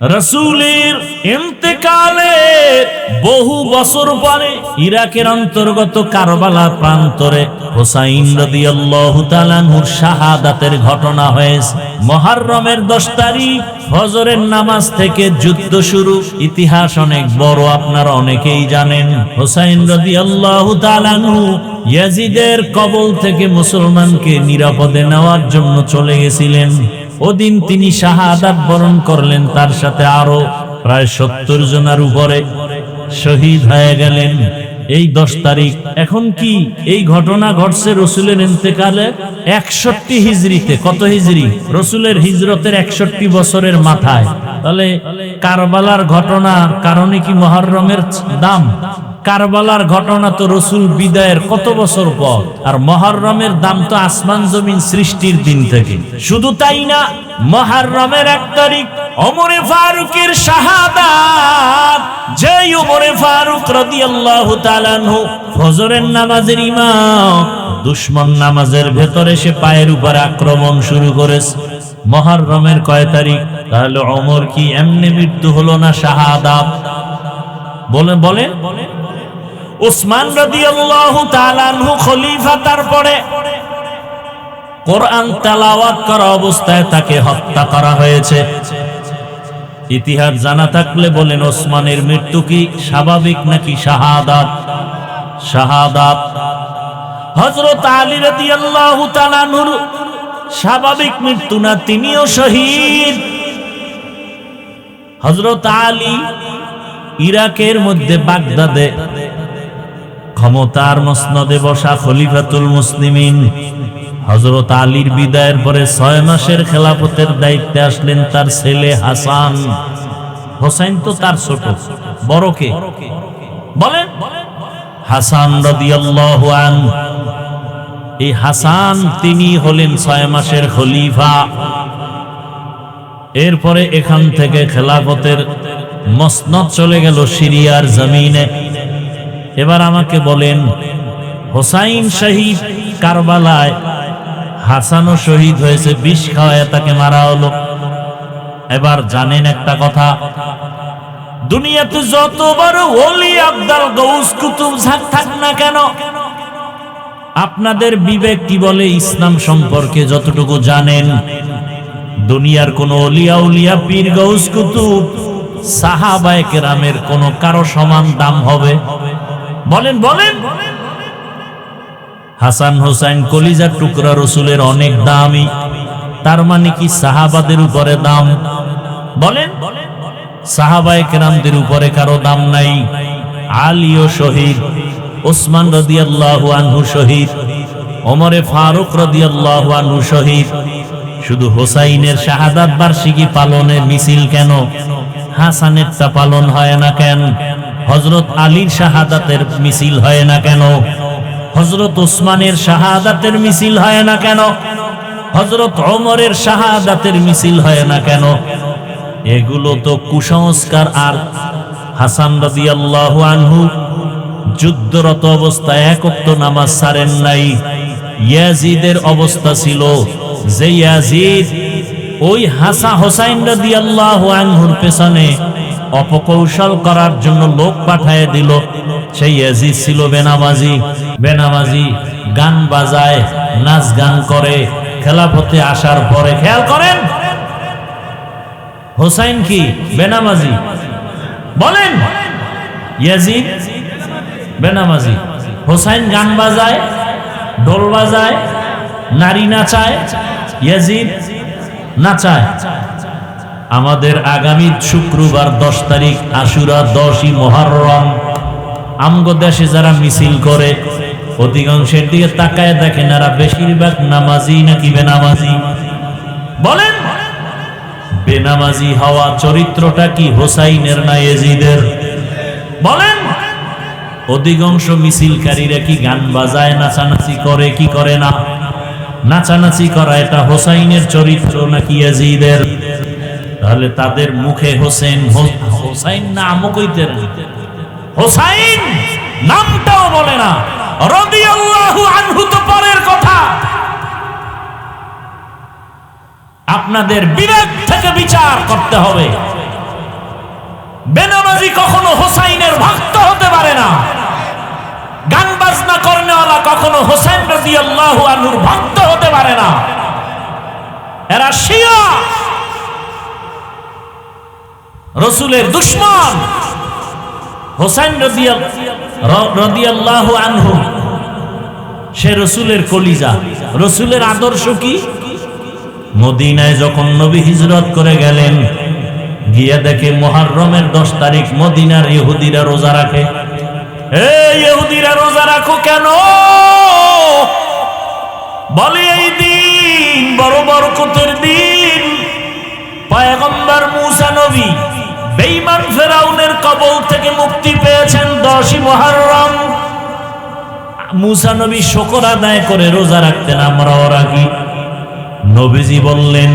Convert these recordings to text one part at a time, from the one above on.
রাসূলের ইন্তেকালের বহু বছর পরে ইরাকের অন্তর্গত কারবালা প্রান্তরে হুসাইন রাদিয়াল্লাহু তাআলা আনহুর শাহাদাতের ঘটনা হয়েছে। মুহররমের 10 তারিখ ফজরের নামাজ থেকে যুদ্ধ শুরু। ইতিহাস অনেক বড়, আপনারা অনেকেই জানেন। হুসাইন রাদিয়াল্লাহু তাআলা আনহু ইয়াজিদের কবল থেকে মুসলমানকে নিরাপদে নেওয়ার জন্য চলে গেছিলেন। ওদিন তিনি শাহাদাত বরণ করলেন, তার সাথে আরো প্রায় 70 জনের উপরে শহীদ হয়ে গেলেন এই 10 তারিখ। এখন কি এই ঘটনা ঘটছে রসুলের ইন্তেকালে 61 হিজরিতে। কত হিজরি? রসুলের হিজরতের 61 বছরের মাথায়। তাহলে কারবালার ঘটনার কারণে কি মুহররমের দাম? কারবালার ঘটনা তো রসুল বিদায়ের কত বছর পর, আর মুহররমের দাম তো আসমান জমিন সৃষ্টির দিন থেকে। শুধু তাই না, মুহররমের 1 তারিখ ওমরে ফারুকের শাহাদাত। যেই ওমরে ফারুক রাদিয়াল্লাহু তাআলা আনহু ফজরের নামাজের ইমাম, দুশমন নামাজের ভেতরে সে পায়ের উপর আক্রমণ শুরু করেছে। মুহররমের কয় তারিখ? তাহলে ওমর কি এমনি মৃত্যু হলো না শাহাদাত? বলে উসমান রাদিয়াল্লাহু তাআলা আনহু খলিফা, তারপরে কোরআন তেলাওয়াত করা অবস্থায় তাকে হত্যা করা হয়েছে। ইতিহাস জানা থাকলে বলেন, ওসমানের মৃত্যু কি স্বাভাবিক নাকি শাহাদাত? শাহাদাত। হযরত আলী রাদিয়াল্লাহু তাআলা আনহুর স্বাভাবিক মৃত্যু না, তিনিও শহীদ। হযরত আলী ইরাকের মধ্যে বাগদাদে ক্ষমতার মসনদে বসা খলিফাতুল মুসলিমিন। হযরত আলীর বিদায়ের পরে 6 মাসের খেলাফতের দায়িত্বে আসলেন তার ছেলে হাসান। হোসেন তো তার ছোট, বড় কে বলেন? হাসান রাদিয়াল্লাহু আনহু। এই হাসান তিনি হলেন 6 মাসের খলিফা। এরপরে এখান থেকে খেলাফতের মসনদ চলে গেল সিরিয়ার জমিনে। এবার আমাকে বলেন, হোসাইন শহীদ কারবালায়, হাসানও শহীদ হয়েছে, বিষ খাওয়ায় তাকে মারা হলো। এবার জানেন একটা কথা, দুনিয়াতে যত বড় ওলি আব্দাল গৌস কুতুব থাক না কেন, আপনাদের বিবেক কি বলে ইসলাম সম্পর্কে যতটুকু জানেন, দুনিয়ার কোন ওলিয়া উলিয়া পীর গৌস কুতুব সাহাবায়ে কেরামের কোন কারো সমান দাম হবে? বলেন বলেন। হাসান হোসেন কলিজার টুকরা, রসুলের অনেক দামি, তার মানে কি সাহাবাদের উপরে দাম? বলেন। সাহাবায়ে কেরামদের উপরে কারো দাম নাই। আলীও শহীদ, ওসমান রাদিয়াল্লাহু আনহু শহীদ, ওমরে ফারুক রাদিয়াল্লাহু আনহু শহীদ। শুধু হোসাইনের শাহাদাত বার্ষিকী পালনের মিছিল কেন, হাসানেরটা পালন হয় না কেন? হযরত আলীর শাহাদাতের মিছিল হয় না কেন? হযরত ওসমানের শাহাদাতের মিছিল হয় না কেন? হযরত ওমরের শাহাদাতের মিছিল হয় না কেন? এগুলো তো কুসংস্কার। আর হাসান রাদিয়াল্লাহু আনহু যুদ্ধরত অবস্থায় 1 ওয়াক্ত নামাজ ছাড়েন নাই। ইয়াজিদের অবস্থা ছিল যে ইয়াজিদ ওই হোসাইন রাদিয়াল্লাহু আনহুর পেছনে অপকৌশল করার জন্য লোক পাঠিয়ে দিল। সেই ইয়াজিদ ছিল বেনামাজি, গান বাজায়, নাচ গান করে। খেলাফতে আসার পরে খেয়াল করেন, হোসাইন কি বেনামাজি? বলেন। ইয়াজিদ বেনামাজি, হোসাইন গান বাজায়, ঢোল বাজায়, নারী নাচায়, ইয়াজিদ নাচায়। আমাদের আগামী শুক্রবার 10 তারিখ আশুরা, 10ই মুহররম, আমগো দেশে যারা মিছিল করে অধিকাংশের দিকে তাকায় দেখেন, এরা বেশিরভাগ নামাজি নাকি বেনামাজি? বলেন। বেনামাজি হওয়া চরিত্রটা কি হোসাইনের না ইয়াজিদের? বলেন। অধিকাংশ মিছিলকারীরা কি গান বাজায়, নাচানাচি করে কি করে না? নাচানাচি করা এটা হোসাইনের চরিত্র নাকি ইয়াজিদের? তাহলে তাদের মুখে হোসাইন নামও কইতেন, হোসাইন নামটাও বলে না। রাদিয়াল্লাহু আনহু তো পরের কথা। আপনাদের বিবেক থেকে বিচার করতে হবে। বেনামাজি কখনো হোসাইনের ভক্ত হতে পারে না। গান বাজনা করেনেওয়ালা কখনো হোসেন রাদিয়াল্লাহু আনহুর ভক্ত হতে পারে না। এরা শিয়া, রাসূলের দুশমন। হোসেন রাদিয়াল্লাহু আনহু সে রাসূলের কলিজা। রাসূলের আদর্শ কি? মদিনায় যখন নবী হিজরত করে গেলেন, গিয়ে দেখে মুহররমের 10 তারিখ মদিনার ইহুদিরা রোজা রাখে। এই ইহুদিরা রোজা রাখো কেন? বলে এই দিন বড় বরকতের দিন। পয়গম্বর মুসা নবী বেঈমান ফেরাউনের কবল থেকে মুক্তি পেয়েছেন 10ই মুহররম। মুসা নবী শুকর আদায় করে রোজা রাখতেন, আমরাও রাখি। নবীজি বললেন,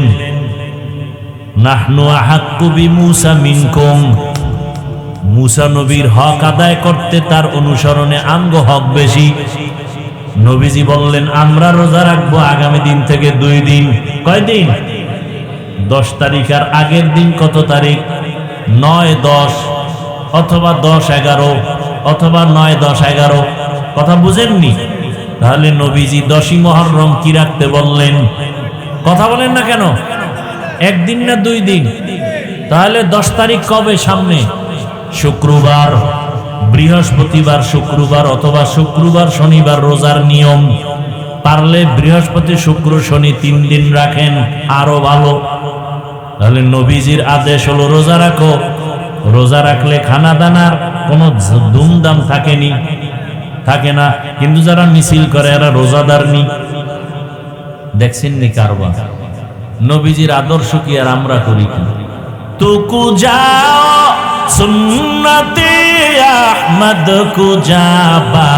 নাহনু আহাক্কু বিমুসা মিনকুম। মুসা নবীর হক আদায় করতে, তার অনুসরণে আমগো হক বেশি। নবীজি বললেন, আমরা রোজা রাখবো আগামী দিন থেকে 2 দিন। কয় দিন? 10 তারিখ আর আগের দিন কত তারিখ? 9-10 অথবা 10-11 অথবা 9-10-11। কথা বুঝেননি? তাহলে নবীজি 10ই মুহররম কি রাখতে বললেন? কথা বলেন না কেন? 1 দিন না 2 দিন? তাহলে 10 তারিখ কবে? সামনে শুক্রবার, বৃহস্পতিবার, শুক্রবার অথবা শুক্রবার শনিবার রোজার নিয়ম। পারলে বৃহস্পতি, শুক্র, শনি 3 দিন রাখেন, আরো ভালো। তাহলে নবীজির আদেশ হলো রোজা রাখো। রোজা রাখলে খানা দানার কোনো ধুমধাম থাকে না। কিন্তু যারা মিছিল করে এরা রোজাদার নি। দেখছেন নি কারবার? নবীজির আদর্শ কি আর আমরা করি কি? তুকু যাও সুন্নতে আহমদ কুজাবা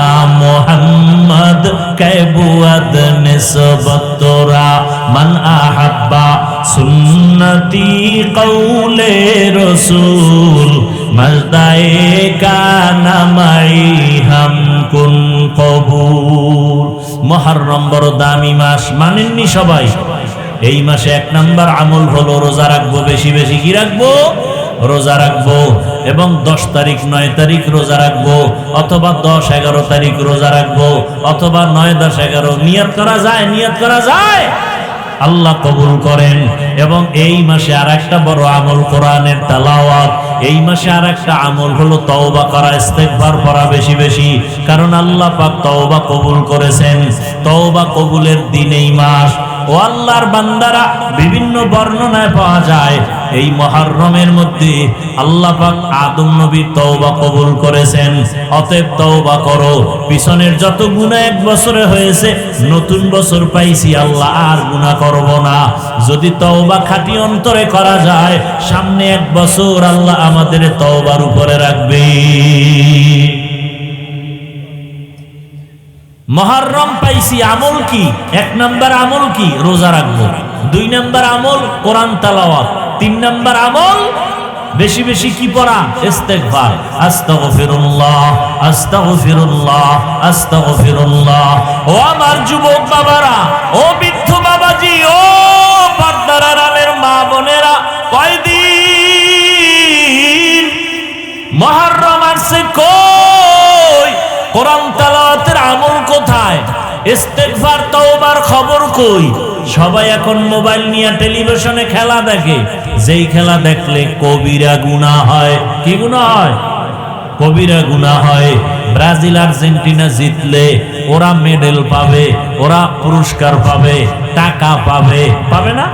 মোহাম্মদ কায়বুয়াদ নিসবত তোরা মান আহাব্বা সুন্নতি কওলে রাসূল মজদায়ে কানা মাই হাম কুন কবুল। মুহররম বড় দামি মাস, মানেননি সবাই? এই মাসে 1 নাম্বার আমল হলো রোজা রাখবো। বেশি বেশি কি রাখবো? রোজা রাখবো। এবং 10 তারিখ 9 তারিখ রোজা রাখবো, অথবা 10-11 তারিখ রোজা রাখবো, অথবা 9-10-11। নিয়ত করা যায়, নিয়ত করা যায়, আল্লাহ কবুল করেন। এবং এই মাসে আরেকটা বড় আমল কোরআনের তেলাওয়াত। এই মাসে আরেকটা আমল হলো তওবা করা, ইস্তেগফার করা বেশি বেশি। কারণ আল্লাহ পাক তওবা কবুল করেছেন। তওবা কবুলের দিন এই মাস। ও আল্লাহর বান্দারা, বিভিন্ন বর্ণনায় পাওয়া যায় এই মুহররমের মধ্যে আল্লাহ পাক আদম নবীর তওবা কবুল করেছেন। অতএব তওবা করো। পিছনের যত গুনাহ 1 বছরে হয়েছে, নতুন বছর পাইছি, আল্লাহ আর গুনাহ করব না। যদি তওবা খাঁটি অন্তরে করা যায়, সামনে 1 বছর আল্লাহ আমাদের তওবার উপরে রাখবে। মুহররম পাইছি, আমল কি? 1 নাম্বার আমল কি? রোজা রাখবো। 2 নাম্বার আমল কোরআন তেলাওয়াত। 3 নাম্বার আমল বেশি বেশি কি পড়া? ইস্তেগফার। আস্তাগফিরুল্লাহ, আস্তাগফিরুল্লাহ, আস্তাগফিরুল্লাহ। ও আমার যুবক বাবারা, ও বৃদ্ধ বাবাজি, ও পর্দার আড়ালের মা বোনেরা, কয়দিন মুহররম আসছে, কই কোরআন তেলাওয়াতের আমল কোথায়? ইস্তেগফার তওবার খবর কই? সবাই এখন মোবাইল নিয়ে টেলিভিশনে খেলা দেখে। যেই খেলা দেখলে কবিরা গুনাহ হয়। কি গুনাহ হয়? কবিরা গুনাহ হয়। ব্রাজিল আর্জেন্টিনা জিতলে ওরা মেডেল পাবে, ওরা পুরস্কার পাবে, টাকা পাবে। পাবে না?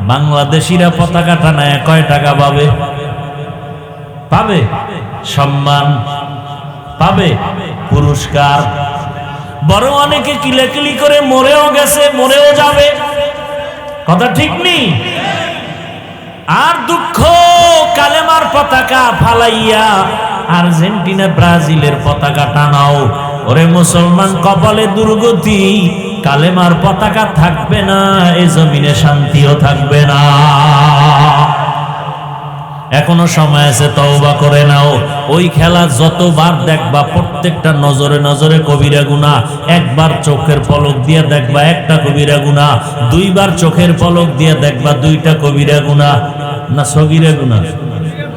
বাংলাদেশিরা পতাকা টানায় কয় টাকা পাবে? পাবে সম্মান, পাবে পুরস্কার। বরং অনেকে কিলাকিলি করে মরেও গেছে, মরেও যাবে। কথা ঠিক নেই? আর দুঃখ, কালেমার পতাকা ফালাইয়া আর্জেন্টিনা ব্রাজিলের পতাকা টানাও। ওরে মুসলমান, কপালে দুর্গতি, কালেমার পতাকা থাকবে না, এ জমিনে শান্তিও থাকবে না। এখনো সময় আছে, তওবা করে নাও। ওই খেলা যতবার দেখবা, প্রত্যেকটা নজরে নজরে কবিরা গুনাহ। 1 বার চোখের পলক দিয়ে দেখবা 1টা কবিরা গুনাহ, 2 বার চোখের পলক দিয়ে দেখবা 2টা কবিরা গুনাহ। না সগীরা গুনাহ?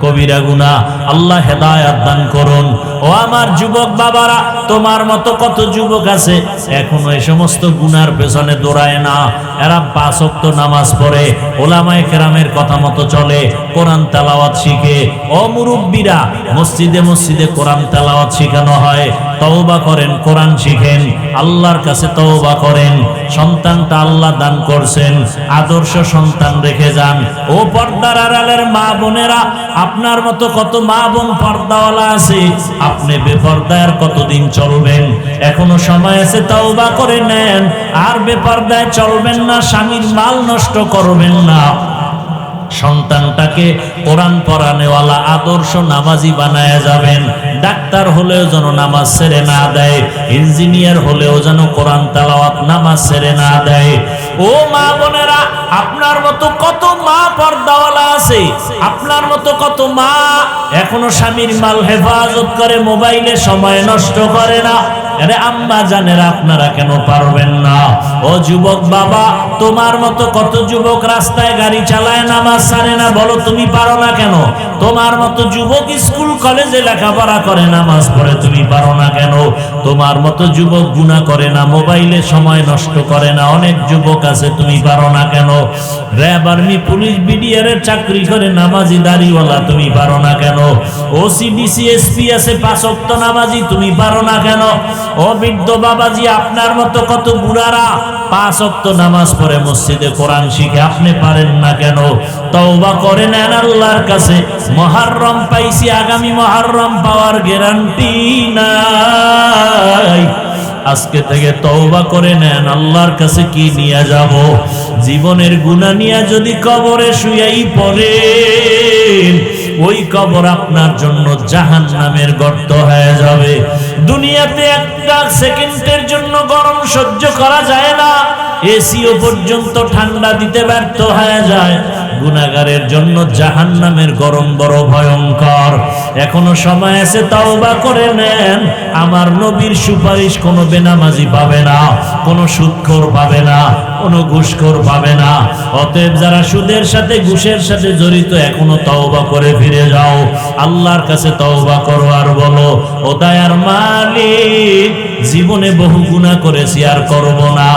কবিরা গুনাহ। আল্লাহ হেদায়েত দান করুন। ও আমার যুবক বাবারা, তোমার মতো কত যুবক আছে এখনো এই সমস্ত গুনার পেছনে দৌড়ায় না। এরা 5 ওয়াক্ত নামাজ পড়ে, ওলামায়ে কেরামের কথা মতো চলে, কোরআন তেলাওয়াত শিখে। ও মুরব্বীরা, মসজিদে মসজিদে কোরআন তেলাওয়াত শেখানো হয়। তওবা করেন, কোরআন শিখেন, আল্লাহর কাছে তওবা করেন। সন্তানটা আল্লাহ দান করছেন, আদর্শ সন্তান রেখে যান। ও পর্দার আড়ালের মা বোনেরা, আপনার মতো কত মা বোন পর্দাওয়ালা আছে, আপনি বেপর্দায় আর কতদিন চলবেন? এখনো সময় আছে, তওবা করে নেন। আর বেপর্দায় চলবেন না, স্বামীর মাল নষ্ট করবেন না। সন্তানটাকে কোরআন পড়ানেওয়ালা আদর্শ নামাজি বানায় যাবেন। ডাক্তার হলেও যেন নামাজ ছেড়ে না দেয়, ইঞ্জিনিয়ার হলেও যেন কোরআন তেলাওয়াত নামাজ ছেড়ে না দেয়। ও মা বোনেরা, আপনার মতো কত মা পর্দাওয়ালা আছে, আপনার মতো কত মা এখনো স্বামীর মাল হেফাজত করে, মোবাইলে সময় নষ্ট করে না। আরে আম্মা জানেরা, আপনারা কেন পারবেন না? ও যুবক বাবা, তোমার মতো কত যুবক রাস্তায় গাড়ি চালায়, নামাজ ছাড়ে না। বলো, তুমি পারো না কেন? তোমার মতো যুবক স্কুল কলেজে লেখাপড়া করে, নামাজ পড়ে, তুমি পারো না কেন? তোমার মতো যুবক গুনাহ করে না, মোবাইলে সময় নষ্ট করে না, অনেক যুবক আছে, তুমি পারো না কেন? র্যাব, আর্মি, পুলিশ, বিডিআরের চাকরি করে, নামাজি দাড়িওয়ালা, তুমি পারো না কেন? ওসিডিসি, এসপি আছে, 5 ওয়াক্ত নামাজি, তুমি পারো না কেন? ও বৃদ্ধ বাবাজি, আপনার মতো কত বুড়ারা 5 ওয়াক্ত নামাজ পড়ে, মসজিদে কোরআন শিখে, আপনি পারেন না কেন? তওবা করে নেন আল্লাহর কাছে। মুহররম পাইছি, আগামী মুহররম পাওয়ার গ্যারান্টি নাই। আজকে থেকে তওবা করে নেন। আল্লাহর কাছে কি নিয়ে যাব? জীবনের গুনাহ নিয়ে যদি কবরে শুয়াই পড়েন, ওই কবর আপনার জন্য জাহান্নামের গর্ত হয়ে যাবে। দুনিয়াতে একটা সেকেন্ডের জন্য গরম সহ্য করা যায় না, এসিও পর্যন্ত ঠান্ডা দিতে ব্যর্থ হয়ে যায়। গুনাহগারের জন্য জাহান্নামের গরম বড় ভয়ঙ্কর। এখনো সময় আছে, তওবা করে নেন। আমার নবীর সুপারিশ কোনো বেনামাজি পাবে না, কোনো সুদখোর পাবে না, কোনো ঘুষখোর পাবে না। অতএব যারা সুদের সাথে ঘুষের সাথে জড়িত, এখনো তওবা করে ফিরে যাও। আল্লাহর কাছে তওবা করো আর বলো, ও দয়ার মালিক, জীবনে বহু গুনাহ করেছি, আর করব না।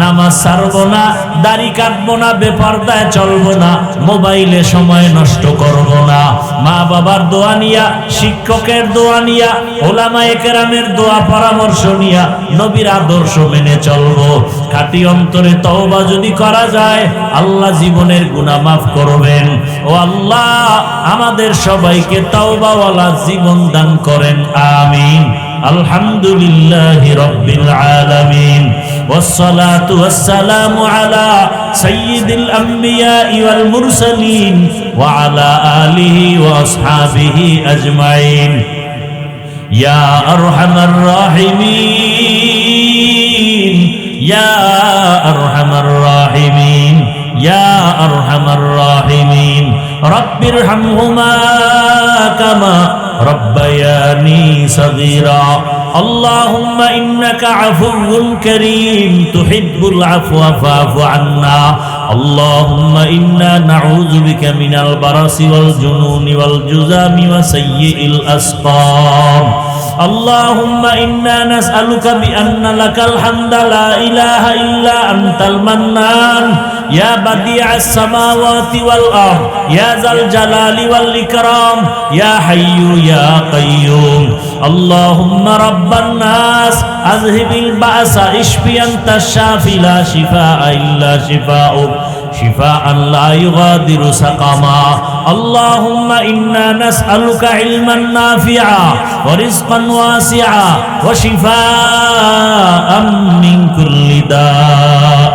নামাজ ছাড়বো না, দাড়ি কাটবো না, বেপরদায় চলবো না, মোবাইলে সময় নষ্ট করব না। মা বাবার দোয়া নিয়া, শিক্ষকের দোয়া নিয়া, ওলামায়ে কেরামের দোয়া পরামর্শ নিয়া নবীর আদর্শ মেনে চলবো। খাঁটি অন্তরে তওবা যদি করা যায়, আল্লাহ জীবনের গুনাহ মাফ করবেন। ও আল্লাহ, আমাদের সবাইকে তওবাওয়ালা জীবন দান করেন, আমিন। আলহামদুলিল্লাহি রাব্বিল আলামিন, والصلاة والسلام على سيد الأنبياء والمرسلين وعلى آله وأصحابه أجمعين يا أرحم الراحمين يا أرحم الراحمين يا أرحم الراحمين رب ارحمهما كما ربياني صغيرا اللهم إنك عفو كريم تحب العفو فاعف عنا اللهم إنا نعوذ بك من البرص والجنون والجذام وسيء الأسقام اللهم إنا نسألك بأن لك الحمد لا إله إلا أنت المنان يا بديع السماوات والأرض يا ذا الجلال والإكرام يا حي يا قيوم اللهم رب الناس أذهب البأس اشفي أنت الشافي لا شفاء إلا شفاؤك شفاء لا يغادر سقما اللهم إنا نسألك علما نافعا ورزقا واسعا وشفاء من كل داء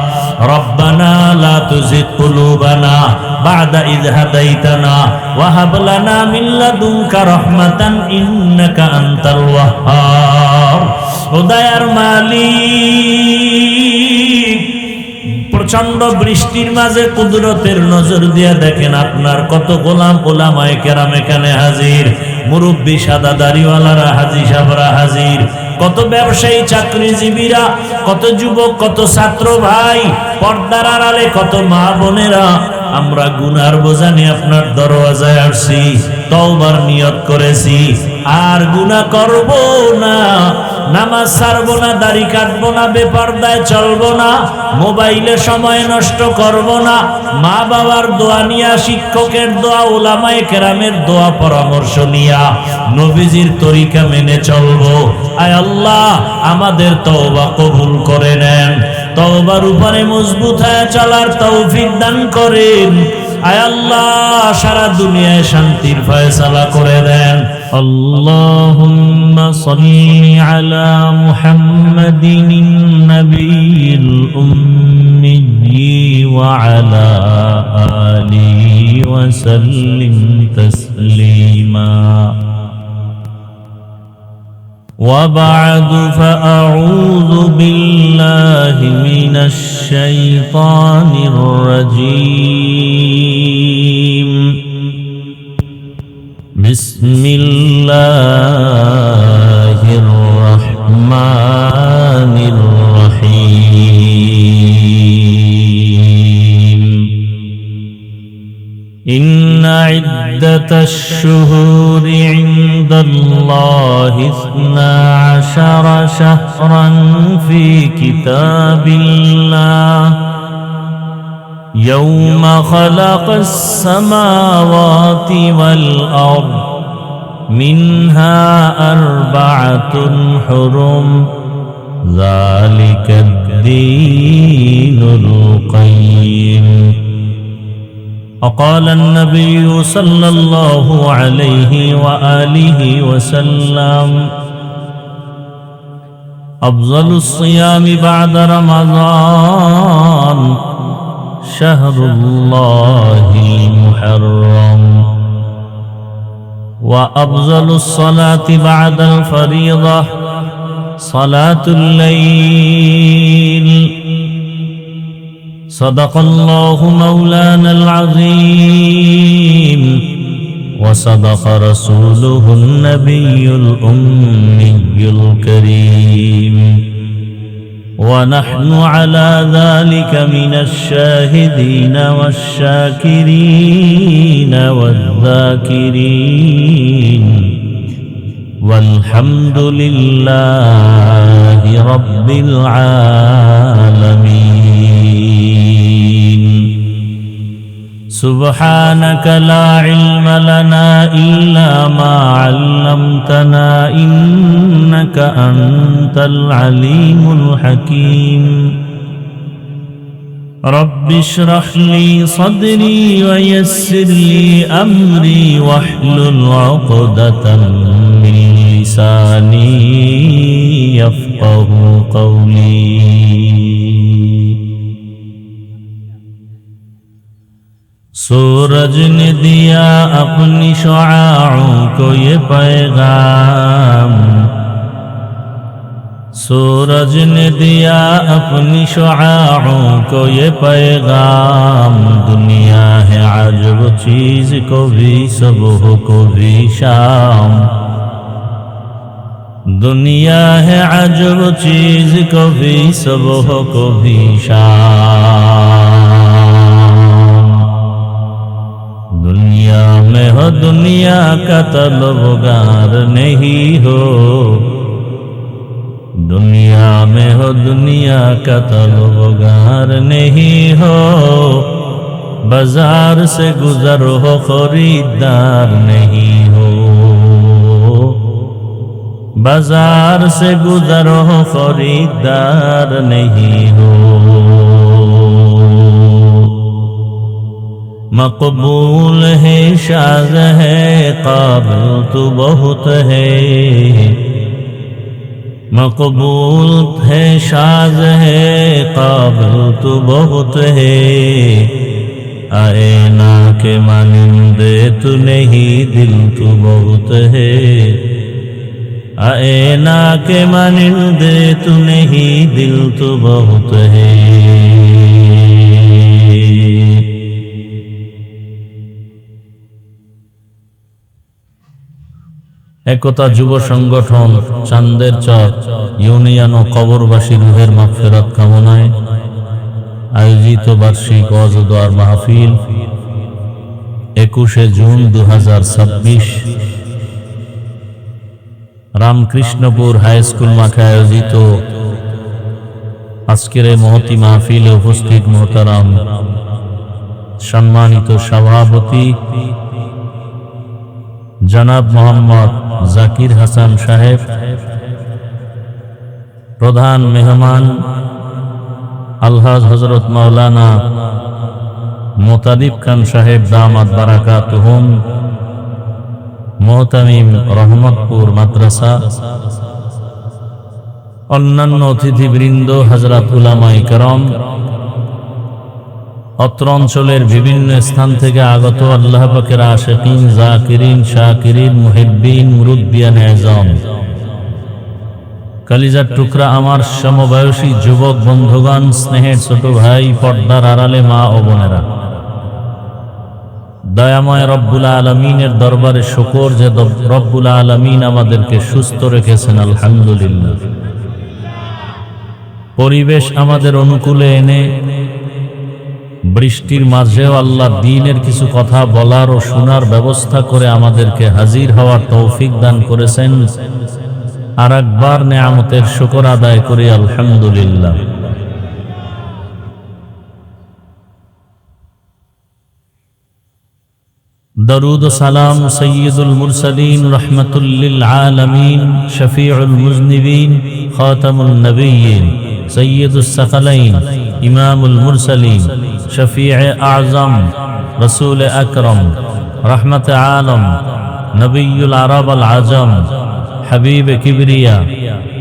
ربنا لا تزغ قلوبنا بعد إذ هديتنا وهب لنا من لدنك رحمة إنك أنت الوهاب দয়ার মালিক প্রচন্ড বৃষ্টির মাঝে কুদরতের নজর দিয়ে দেখেন আপনার কত গোলাম ওলামায়ে কেরাম এখানে হাজির, মুরব্বী সাদা দাড়িওয়ালারা হাজী সাহেবরা হাজির, কত ব্যবসায়ী চাকরিজীবীরা, কত যুবক, কত ছাত্র ভাই, পর্দার আড়ালে কত মা বোনেরা, আমরা গুনার বোঝা নিয়ে আপনার দরওয়াজায় আসছি। তওবার নিয়ত করেছি, আর গুনাহ করব না, নামাজ ছাড়বো না, দাড়ি কাটবো না, বেপরদায় চলবো না, মোবাইলে সময় নষ্ট করব না, মা বাবার দোয়া নিয়া, শিক্ষকের দোয়া, উলামায়ে কেরামের দোয়া পরামর্শ নিয়া নবীজির তরিকা মেনে চলবো। আয় আল্লাহ আমাদের তওবা কবুল করে নেন, তওবার উপরে মজবুত হয়ে চলার তৌফিক দান করেন। আয় আল্লাহ সারা দুনিয়ায় শান্তির ফয়সালা করে দেন। আল্লাহুম্মা সাল্লি আলা মুহাম্মাদিন নবিয়্যিল উম্মি ওয়া আলা আলিহি ওয়া সাল্লিম তাসলিমা। وبعد فأعوذ بالله من الشيطان الرجيم. بسم الله الرحمن الرحيم. إن عدة الشهور عند الله 12 شهرا في كتاب الله يوم خلق السماوات والأرض منها 4 حرم ذلك الدين القيم. وقال النبي صلى الله عليه وآله وسلم أفضل الصيام بعد رمضان شهر الله المحرم، وأفضل الصلاة بعد الفريضة صلاة الليل. صدق الله مولانا العظيم وصدق رسوله النبي الأمي الكريم، ونحن على ذلك من الشاهدين والشاكرين والذاكرين، والحمد لله رب العالمين. سبحانك لا علم لنا إلا ما علمتنا إنك أنت العليم الحكيم. رب اشرح لي صدري ويسر لي أمري واحلل عقدة من لساني يفقه قولي. सूरज ने दिया अपनी शुआओं को ये पैगाम, सूरज ने दिया अपनी शुआओं को ये पैगाम। दुनिया है अजब चीज को भी सुबह को भी शाम, दुनिया है अजब चीज को भी सुबह को भी शाम। दुनिया में हो दुनिया का तलबगार नहीं हो, दुनिया में हो दुनिया का तलबगार नहीं हो। बाजार से गुजर हो खरीदार नहीं हो, बाजार से गुजर हो खरीदार नहीं हो। मकबूल है शाज़ है काबिल तो बहुत है, मकबूल है शाज़ है काबिल तो बहुत है। आए ना के मानिंदे तू नहीं दिल तो बहुत है, आए ना के मानिंदे तू नहीं दिल तो बहुत है। একতা যুব সংগঠন চান্দের চর ইউনিয়ন ও কবরবাসী রুহের মাগফিরাত কামনায় আয়োজিত বার্ষিক ওয়াজ ও দোয়ার মাহফিল 21 জুন 2026 রামকৃষ্ণপুর হাই স্কুল মাঠে আয়োজিত আজকের এই মহতি মাহফিলে উপস্থিত মোহতারাম সম্মানিত সভাপতি জনাব মোহাম্মদ জাকির হাসান সাহেব, প্রধান মেহমান আলহাজ হযরত মাওলানা মোতালিব খান সাহেব দামাত বারাকাতুহুম, মুহতামিম রহমতপুর মাদ্রাসা, অন্যান্য অতিথিবৃন্দ, হযরত উলামায়ে কেরাম, অত্র অঞ্চলের বিভিন্ন স্থান থেকে আগত আল্লাহ পাকের আশিকিন, জাকিরিন, শাকিরিন, মুহিব্বিন, মুরুব্বিয়ান আযম, কলিজার টুকরা আমার সমবয়সী যুবক বন্ধুগণ, স্নেহের ছোট ভাই, পর্দার আড়ালে মা ও বোনেরা, দয়াময় রব্বুল আলামিনের দরবারে শুকর যে রব্বুল আলামিন আমাদেরকে সুস্থ রেখেছেন, আলহামদুলিল্লাহ। পরিবেশ আমাদের অনুকূলে এনে বৃষ্টির মাঝেও আল্লাহ দ্বীনের কিছু কথা বলার ও শোনার ব্যবস্থা করে আমাদেরকে হাজির হওয়ার তৌফিক দান করেছেন। আর একবার নেয়ামতের শুকর আদায় করি, আলহামদুলিল্লাহ। দরুদ ও সালাম সৈয়দুল মুরসালিন, রহমাতুল লিল আলামিন, শফিউল মুজনিবিন, খাতামুন নবিয়্যিন, সৈয়দুস সাকালাইন, ইমামুল মুরসালিন, শফিয়ে আযম, রাসূল আকরম, রহমতে আলম, নবিয়ুল আরব আল আজম, হাবিব কিবরিয়া,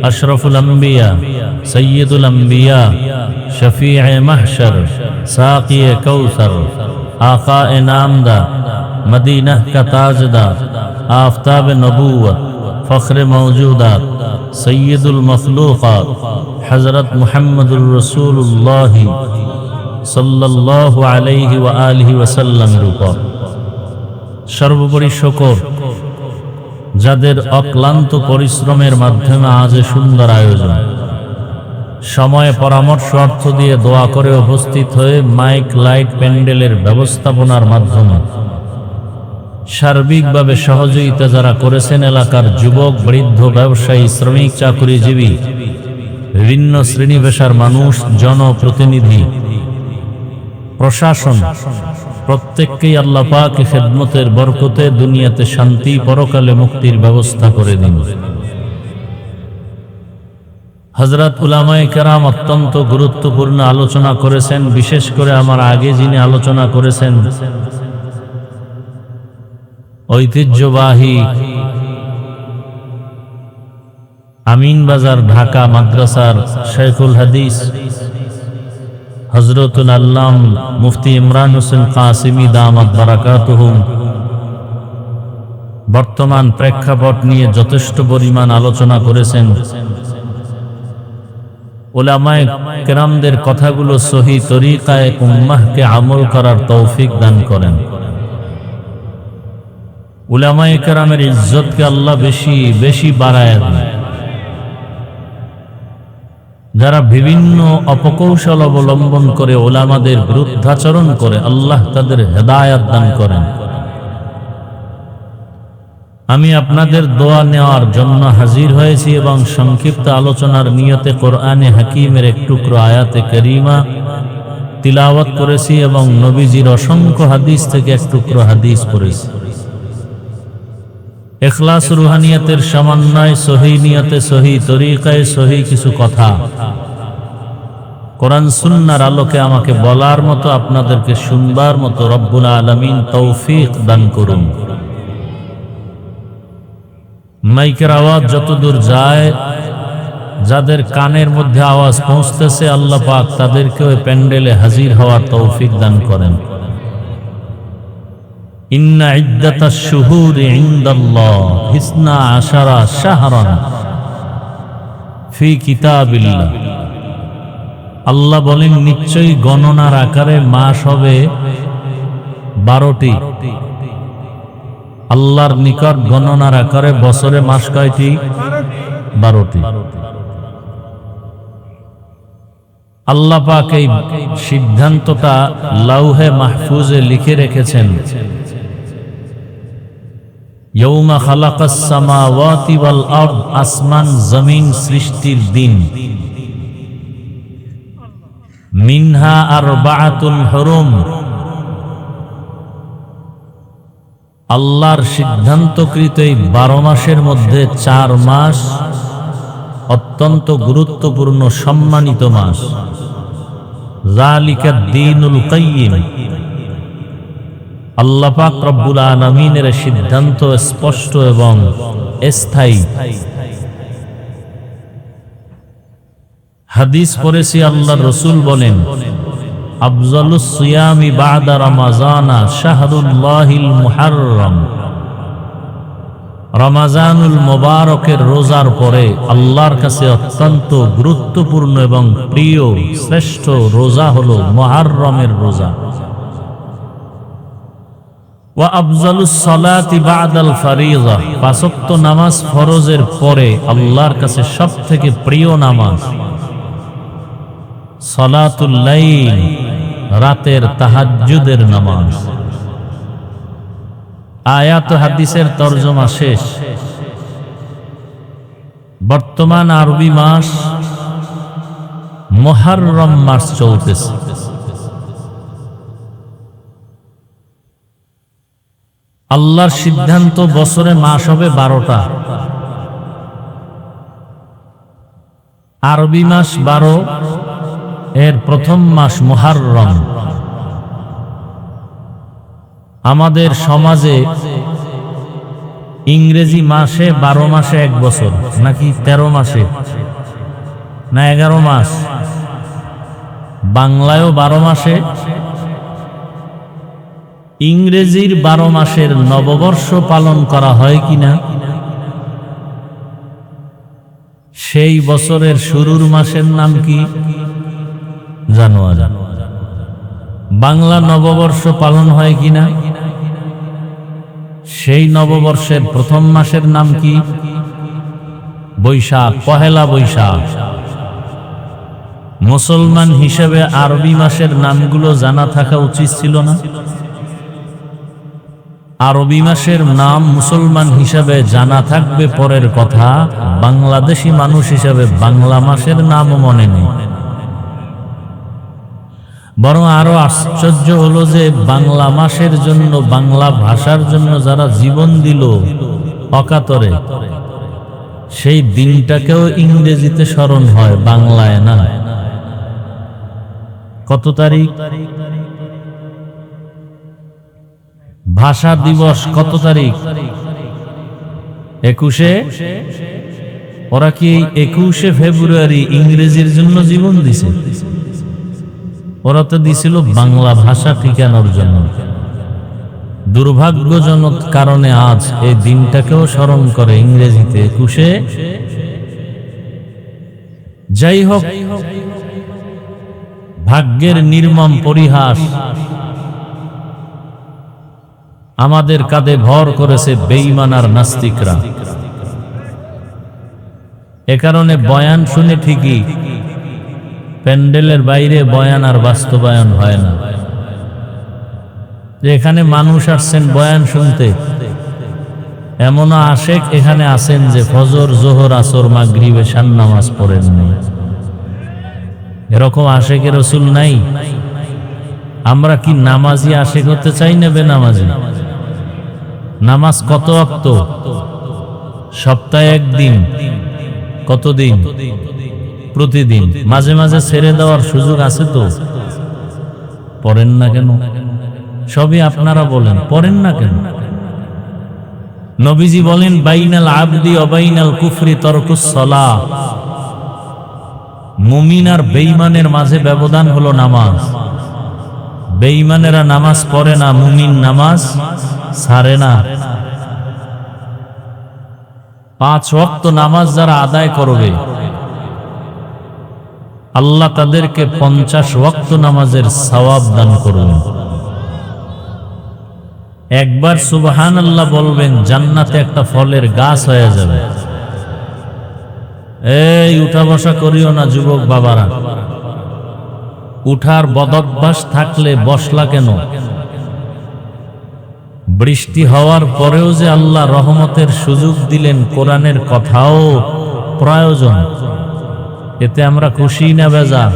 আশরফুল আম্বিয়া, সৈয়দুল আম্বিয়া, শফিয়ে মাহশর, সাকিয়ে কৌসর, আকায়ে নামদার, मदीना का ताजदार, आफताब नबूवत, फ़ख्र मौजूदात, सैयदुल मखलूक़ात, हज़रत मुहम्मदुर रसूलुल्लाह सल्लल्लाहु अलैहि व आलिहि वसल्लम रूपा সর্বোপরি শুকর যাদের অক্লান্ত পরিশ্রমের মাধ্যমে আজ সুন্দর আয়োজন, সময় পরামর্শ অর্থ দিয়ে দোয়া করে উপস্থিত হয়ে মাইক লাইট প্যান্ডেলের ব্যবস্থাপনার মাধ্যমে সার্বিকভাবে সহযোগিতা যারা করেছেন, এলাকার যুবক, বৃদ্ধ, ব্যবসায়ী, শ্রমিক, চাকরিজীবী, বিভিন্ন শ্রেণী পেশার মানুষ, জনপ্রতিনিধি, প্রশাসন, প্রত্যেককেই আল্লাহ পাক খেদমতের বরকতে দুনিয়াতে শান্তি, পরকালে মুক্তির ব্যবস্থা করে দিন। হযরত উলামায়ে কেরাম অত্যন্ত গুরুত্বপূর্ণ আলোচনা করেছেন। বিশেষ করে আমার আগে যিনি আলোচনা করেছেন, ঐতিহ্যবাহী আমিনবাজার ঢাকা মাদ্রাসার শাইখুল হাদিস হযরতুল আল্লাম মুফতি ইমরান হোসেন কাসিমি দামাত বারাকাতুহুম বর্তমান প্রেক্ষাপট নিয়ে যথেষ্ট পরিমাণ আলোচনা করেছেন। উলামায়ে কেরামদের কথাগুলো সহি তরিকায়ে উম্মাহকে আমল করার তৌফিক দান করেন। উলামায়ে কেরামের ইজ্জতকে আল্লাহ বেশি বেশি বাড়ায় দেন। যারা বিভিন্ন অপকৌশল অবলম্বন করে উলামাদের বিরুদ্ধাচরণ করে, আল্লাহ তাদের হেদায়েত দান করেন। আমি আপনাদের দোয়া নেওয়ার জন্য হাজির হয়েছি এবং সংক্ষিপ্ত আলোচনার নিয়তে কোরআনে হাকিমের এক টুকরো আয়াতে কারিমা তিলাওয়াত করেছি এবং নবীজির অসংখ্য হাদিস থেকে এক টুকরো হাদিস পড়েছি। ইখলাস রুহানিয়াতের সমন্বয়, সহি নিয়তে, সহি তরিকায়, সহি কিছু কথা কোরআন সুন্নাহর আলোকে আমাকে বলার মতো, আপনাদেরকে শুনবার মতো রব্বুল আলামিন তৌফিক দান করুন। মাইকের আওয়াজ যতদূর যায়, যাদের কানের মধ্যে আওয়াজ পৌঁছতেছে, আল্লাহ পাক তাদেরকে ওই প্যান্ডেলে হাজির হওয়ার তৌফিক দান করেন। ইন্না ইদ্দাতাশ শুহুরি ইনদাল্লাহ 12 শাহরান ফি কিতাবিল্লাহ। আল্লাহ বলেন, নিশ্চয়ই গণনার আকারে মাস হবে 12টি। আল্লাহর নিকট গণনার আকারে বছরে মাস কয়টি? 12টি। আল্লাহ পাক এই সিদ্ধান্তটা লাউহে মাহফুজে লিখে রেখেছেন। ইয়াউমা খালাকাস সামাওয়াতি ওয়াল আরদ, আসমান জমিন সৃষ্টির দিন। মিনহা আরবাআতুন হুরুম, আল্লাহর সিদ্ধান্তকৃত এই 12 মাসের মধ্যে 4 মাস অত্যন্ত গুরুত্বপূর্ণ সম্মানিত মাস। যালিকা দ্বীনুল কাইয়্যিম, আল্লাহ পাক রব্বুল আলামিনের সিদ্ধান্ত স্পষ্ট এবং স্থায়ী। হাদিস পড়েছি, আল্লাহর রাসূল বলেন, আফজালুস সিয়ামি বা'দা রমাজানা শাহরুল্লাহিল মুহাররম, রমাজানুল মুবারকের রোজার পরে আল্লাহর কাছে অত্যন্ত গুরুত্বপূর্ণ এবং প্রিয় শ্রেষ্ঠ রোজা হলো মুহররমের রোজা। ওয়া আফজালুস সালাতি বা'দাল ফারিযা, 5 ওয়াক্ত নামাজ ফরজের পরে আল্লাহর কাছে সবথেকে প্রিয় নামাজ সালাতুল লাইল, রাতের তাহাজ্জুদের নামাজ। আয়াত হাদিসের তরজমা শেষ। বর্তমান আরবি মাস মুহররম মাস চলতেছে। আল্লাহর সিদ্ধান্ত বছরে মাস হবে 12টা। আরবি মাস 12, এর প্রথম মাস মুহররম। আমাদের সমাজে ইংরেজি মাসে 12 মাসে 1 বছর, নাকি 13 মাসে না 11 মাস, বাংলায়ও 12 মাসে। ইংরেজির 12 মাসের নববর্ষ পালন করা হয় কিনা? সেই বছরের শুরুর মাসের নাম কি? জানুয়ারি। বাংলা নববর্ষ পালন হয় কিনা? সেই নববর্ষের প্রথম মাসের নাম কি? বৈশাখ, পহেলা বৈশাখ। মুসলমান হিসেবে আরবি মাসের নামগুলো জানা থাকা উচিত ছিল না? আরবি মাসের নাম মুসলমান হিসাবে জানা থাকবে পরের কথা, বাংলাদেশি মানুষ হিসাবে বাংলা মাসের নামও মনে নেই। বরং আরো আশ্চর্য হলো যে বাংলা মাসের জন্য, বাংলা ভাষার জন্য যারা জীবন দিল অকাতরে, সেই দিনটাকেও ইংরেজিতে স্মরণ হয়, বাংলায় না। কত তারিখ? ভাষা দিবস কত তারিখ? 21। ওরা কি 21শে ফেব্রুয়ারি ইংরেজির জন্য জীবন দিছে? ওরা তো দিছিল বাংলা ভাষা ঠিকানোর জন্য। দুর্ভাগ্যজনক কারণে আজ এই দিনটাকেও স্মরণ করে ইংরেজিতে 21শে। যাই হোক, ভাগ্যের নির্মম পরিহাস, আমাদের কাঁধে ভর করেছে বেঈমান আর নাস্তিকরা। এ কারণে বয়ান শুনে ঠিকই, প্যান্ডেলের বাইরে বয়ান আর বাস্তবায়ন হয় না। যে এখানে মানুষ আসছেন বয়ান শুনতে, এমনও আশেক এখানে আছেন যে ফজর, জোহর, আসর, মাগরিব, এশার নামাজ পড়েননি। এরকম আশেকের রাসূল নাই? আমরা কি নামাজি আশেক হতে চাই না বেনামাজি? নামাজ কত ওয়াক্ত? সপ্তাহে 1 দিন। কতদিন? প্রতিদিন। মাঝে মাঝে ছেড়ে দেওয়ার সুযোগ আছে তো? পড়েন না কেন? সবই আপনারা বলেন, পড়েন না কেন? নবীজি বলেন, বাইনাল আবদি ওয়া বাইনাল কুফরি তারকুস সালাহ, মুমিন আর বেঈমানের মাঝে ব্যবধান হলো নামাজ। বেঈমানেরা নামাজ পড়ে না, মুমিন নামাজ ছাড়ে না। 5 ওয়াক্ত নামাজ যারা আদায় করবে, আল্লাহ তাদেরকে 50 ওয়াক্ত নামাজের সওয়াব দান করবেন। একবার সুবহানাল্লাহ বলবেন, জান্নাতে একটা ফলের গাছ হয়ে যাবে। এই উঠা বসা করিও না যুবক বাবারা। উঠার বদঅভ্যাস থাকলে বসলা কেন? বৃষ্টি হওয়ার পরেও যে আল্লাহ রহমতের সুযোগ দিলেন, কোরআনের কথাও প্রয়োজন, এতে আমরা খুশি না বেজার?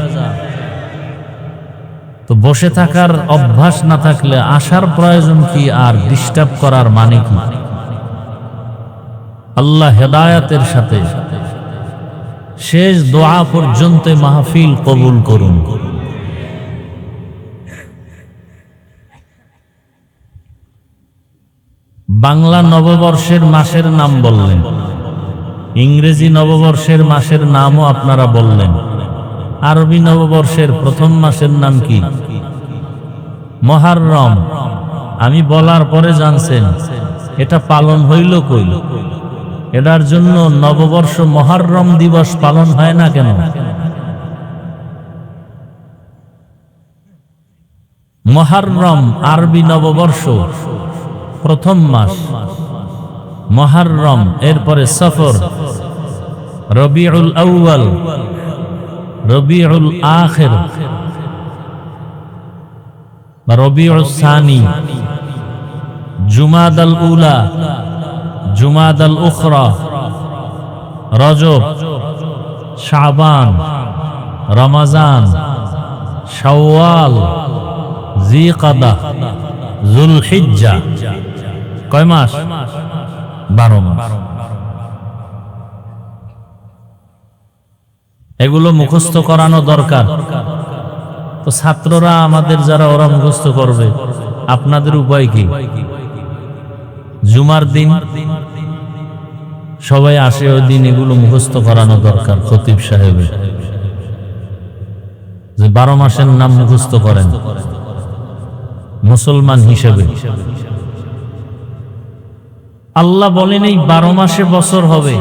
তো বসে থাকার অভ্যাস না থাকলে আসার প্রয়োজন কি, আর ডিস্টার্ব করার মানে কি? আল্লাহ হেদায়াতের সাথে শেষ দোয়া পর্যন্ত মাহফিল কবুল করুন। বাংলা নববর্ষের মাসের নাম বললেন, ইংরেজি নববর্ষের মাসের নামও আপনারা বললেন। আরবি নববর্ষের প্রথম মাসের নাম কি? মুহররম। আমি বলার পরে জানছেন এটা পালন হইল কই? এটার জন্য নববর্ষ মুহররম দিবস পালন হয় না কেন? মুহররম আরবি নববর্ষ প্রথম মাস, মুহররম, এরপরে সফর, রবিউল আউয়াল, রবিউল আখির, রবিউল সানি, জুমাদাল উলা, জুমাদাল উখরা, রজব, শাবান, রমজান, শাওয়াল, জিকাদা, যুলহিজ্জা। কয় মাস? 12 মাস। এগুলো মুখস্থ করানো দরকার। তো ছাত্ররা আমাদের যারা, ওরা মুখস্থ করবে, আপনাদের উপায় কি? জুমার দিন সবাই আসে, ওই দিন এগুলো মুখস্থ করানো দরকার। খতিব সাহেবের যে 12 মাসের নাম মুখস্থ করেন মুসলমান হিসেবে। আল্লাহ বলেন এই 12 মাসে বছর হবে,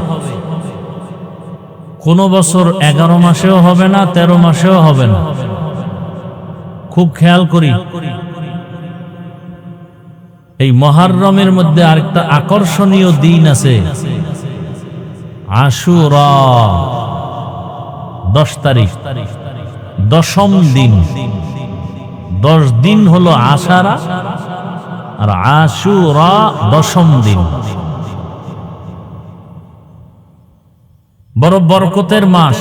কোন বছর 11 মাসেও হবে না, 13 মাসেও হবে না। খুব খেয়াল করি। এই মুহররমের মধ্যে আরেকটা আকর্ষণীয় দিন আছে, আশুরা, 10 তারিখ, 10ম দিন। 10 দিন হলো আশারা, আর আশুরা 10ম দিন। বড় বরকতের মাস,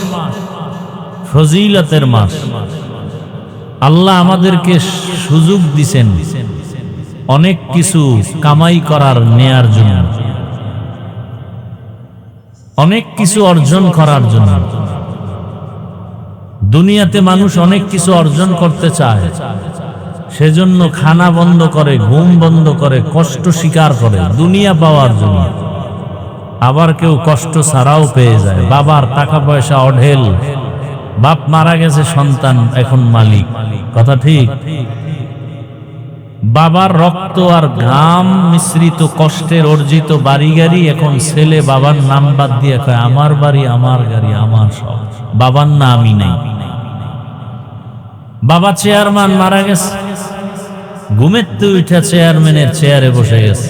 ফজিলতের মাস। আল্লাহ আমাদেরকে সুযোগ দিছেন অনেক কিছু কামাই করার, নেয়ার জন্য, অনেক কিছু অর্জন করার জন্য। দুনিয়াতে মানুষ অনেক কিছু অর্জন করতে চায়, সেজন্য খানা বন্ধ করে, ঘুম বন্ধ করে, কষ্ট স্বীকার করে দুনিয়া পাওয়ার জন্য। আবার কেউ কষ্ট ছাড়াও পেয়ে যায়। বাবার টাকা পয়সা অঢেল, বাপ মারা গেছে, সন্তান এখন মালিক। কথা ঠিক? বাবার রক্ত আর ঘাম মিশ্রিত কষ্টের অর্জিত বাড়ি গাড়ি, এখন ছেলে বাবার নাম বাদ দিয়ে কয় আমার বাড়ি, আমার গাড়ি, আমার সব, বাবার নামই নেই। বাবা চেয়ারম্যান মারা গেছে, ঘুমের তো উঠা চেয়ারম্যানের চেয়ারে বসে গেছে,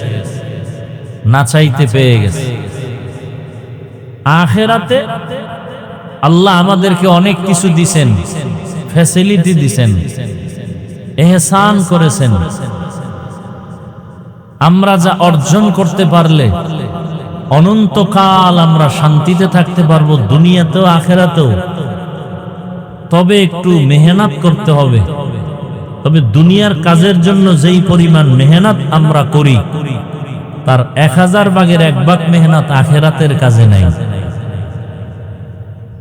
না চাইতে পেয়ে গেছে। আখিরাতে আল্লাহ আমাদেরকে অনেক কিছু দিছেন, ফ্যাসিলিটি দিছেন, ইহসান করেছেন। আমরা যা অর্জন করতে পারলে অনন্তকাল আমরা শান্তিতে থাকতে পারবো, দুনিয়াতেও আখিরাতেও। তবে একটু মেহনত করতে হবে। তবে দুনিয়ার কাজের জন্য যেই পরিমাণ মেহনত আমরা করি, তার 1000 ভাগের 1 ভাগ মেহনত আখিরাতের কাজে নাই।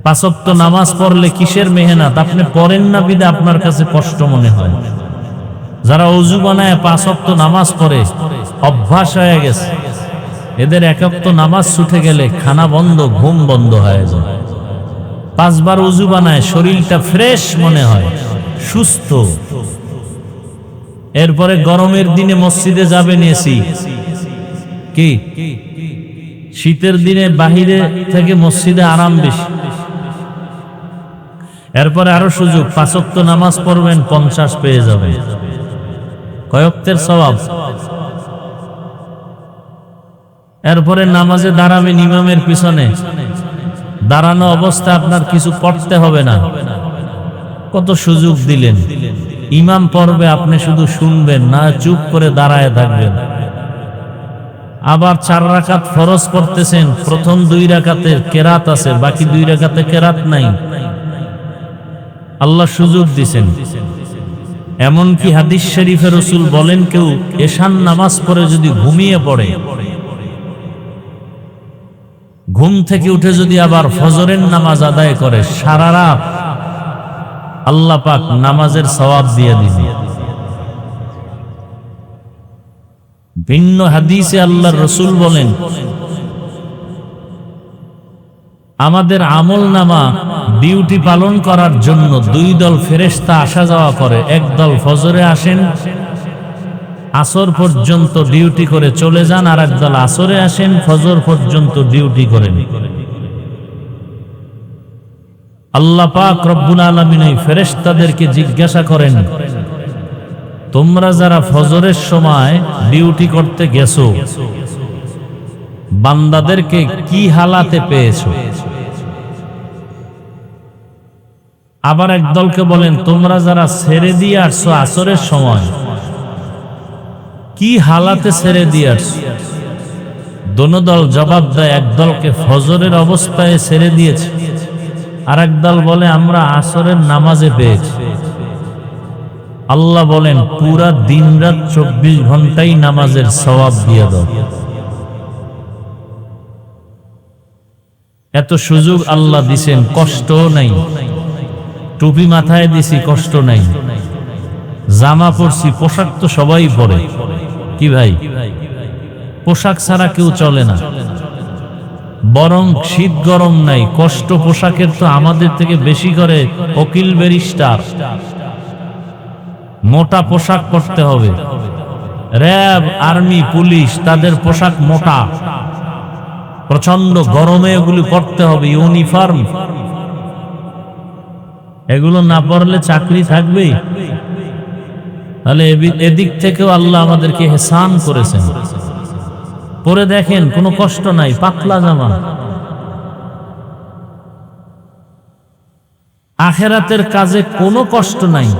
5 ওয়াক্ত নামাজ পড়লে কিসের মেহনত? আপনি পড়েন না বিদে আপনার কাছে কষ্ট মনে হয়। যারা ওযু বানায় 5 ওয়াক্ত নামাজ পড়ে, অভ্যাস হয়ে গেছে, এদের 1 ওয়াক্ত নামাজ ছুটে গেলে খানা বন্ধ, ঘুম বন্ধ হয়ে যায়। 5 বার ওযু বানায়, শরীরটা ফ্রেশ মনে হয়, সুস্থ। এরপরে গরমের দিনে মসজিদে যাবেন এসি, কি শীতের দিনে বাহিরে থেকে মসজিদে আরাম বেশি। এরপরে আরো সুযোগ, 5 ওয়াক্ত নামাজ পড়বেন, 50 পেয়ে যাবেন। কয় ওয়াক্তের সওয়াব? এরপরে নামাজে দাঁড়াবেন ইমামের পিছনে, দাঁড়ানো অবস্থা আপনার কিছু পড়তে হবে না। কত সুযোগ দিলেন। ইমাম পড়বে, আপনি শুধু শুনবেন, না চুপ করে দাঁড়ায় থাকবেন। আবার 4 রাকাত ফরজ পড়তেছেন, প্রথম 2 রাকাতের কেরাত আছে, বাকি 2 রাকাতে কেরাত নাই। আল্লাহ সুযোগ দিছেন। এমনকি হাদিস শরীফে রাসূল বলেন, কেউ এশার নামাজ পড়ে যদি ঘুমিয়ে পড়ে, ঘুম থেকে উঠে যদি আবার ফজরের নামাজ আদায় করে, সারা রাত আল্লাহ পাক নামাজের সওয়াব দিয়ে দিবেন। ভিন্ন হাদিসে আল্লাহর রাসূল বলেন, আমাদের আমল নামা ডিউটি পালন করার জন্য 2 দল ফেরেশতা আসা যাওয়া করে। এক দল ফজরে আসেন, আসর পর্যন্ত ডিউটি করে চলে যান, আর এক দল আসরে আসেন, ফজর পর্যন্ত ডিউটি করেন। আল্লাহ পাক রব্বুল আলামিন এই ফেরেশতাদেরকে জিজ্ঞাসা করেন, তোমরা যারা ফজরের সময় ডিউটি করতে গেছো, বান্দাদেরকে কি হালাতে পেয়েছো? আবার এক দলকে বলেন, তোমরা যারা ছেড়ে দিয়ে আসছো আসরের সময়, কি হালাতে ছেড়ে দিয়ে আসছো? দোনো দল জবাব দেয়, এক দলকে ফজরের অবস্থায় ছেড়ে দিয়েছে, আর এক দল বলে আমরা আসরের নামাজে পেয়েছি। আল্লাহ বলেন, পুরা দিন রাত 24 ঘন্টাই নামাজের সওয়াব দিয়ে দাও। এত সুযোগ আল্লাহ দিছেন, কষ্টও নাই। টুপি মাথায় দিছি, কষ্ট নাই। জামা পরছি, পোশাক তো সবাই পরে, কি ভাই? পোশাক ছাড়া কেউ চলে না। বরং শীত গরম নাই, কষ্ট পোশাকের তো আমাদের থেকে বেশি করে উকিল ব্যারিস্টার। মোটা পোশাক পরতে হবে। র্যাব, আর্মি, পুলিশ, তাদের পোশাক মোটা, প্রচন্ড গরমে এগুলি পরতে হবে, ইউনিফর্ম। এগুলো না পরলে চাকরি থাকবে? তাহলে এদিক থেকেও আল্লাহ আমাদেরকে ইহসান করেছেন। পরে দেখেন, কোনো কষ্ট নাই, পাতলা জামা। আখিরাতের কাজে কোনো কষ্ট নাই।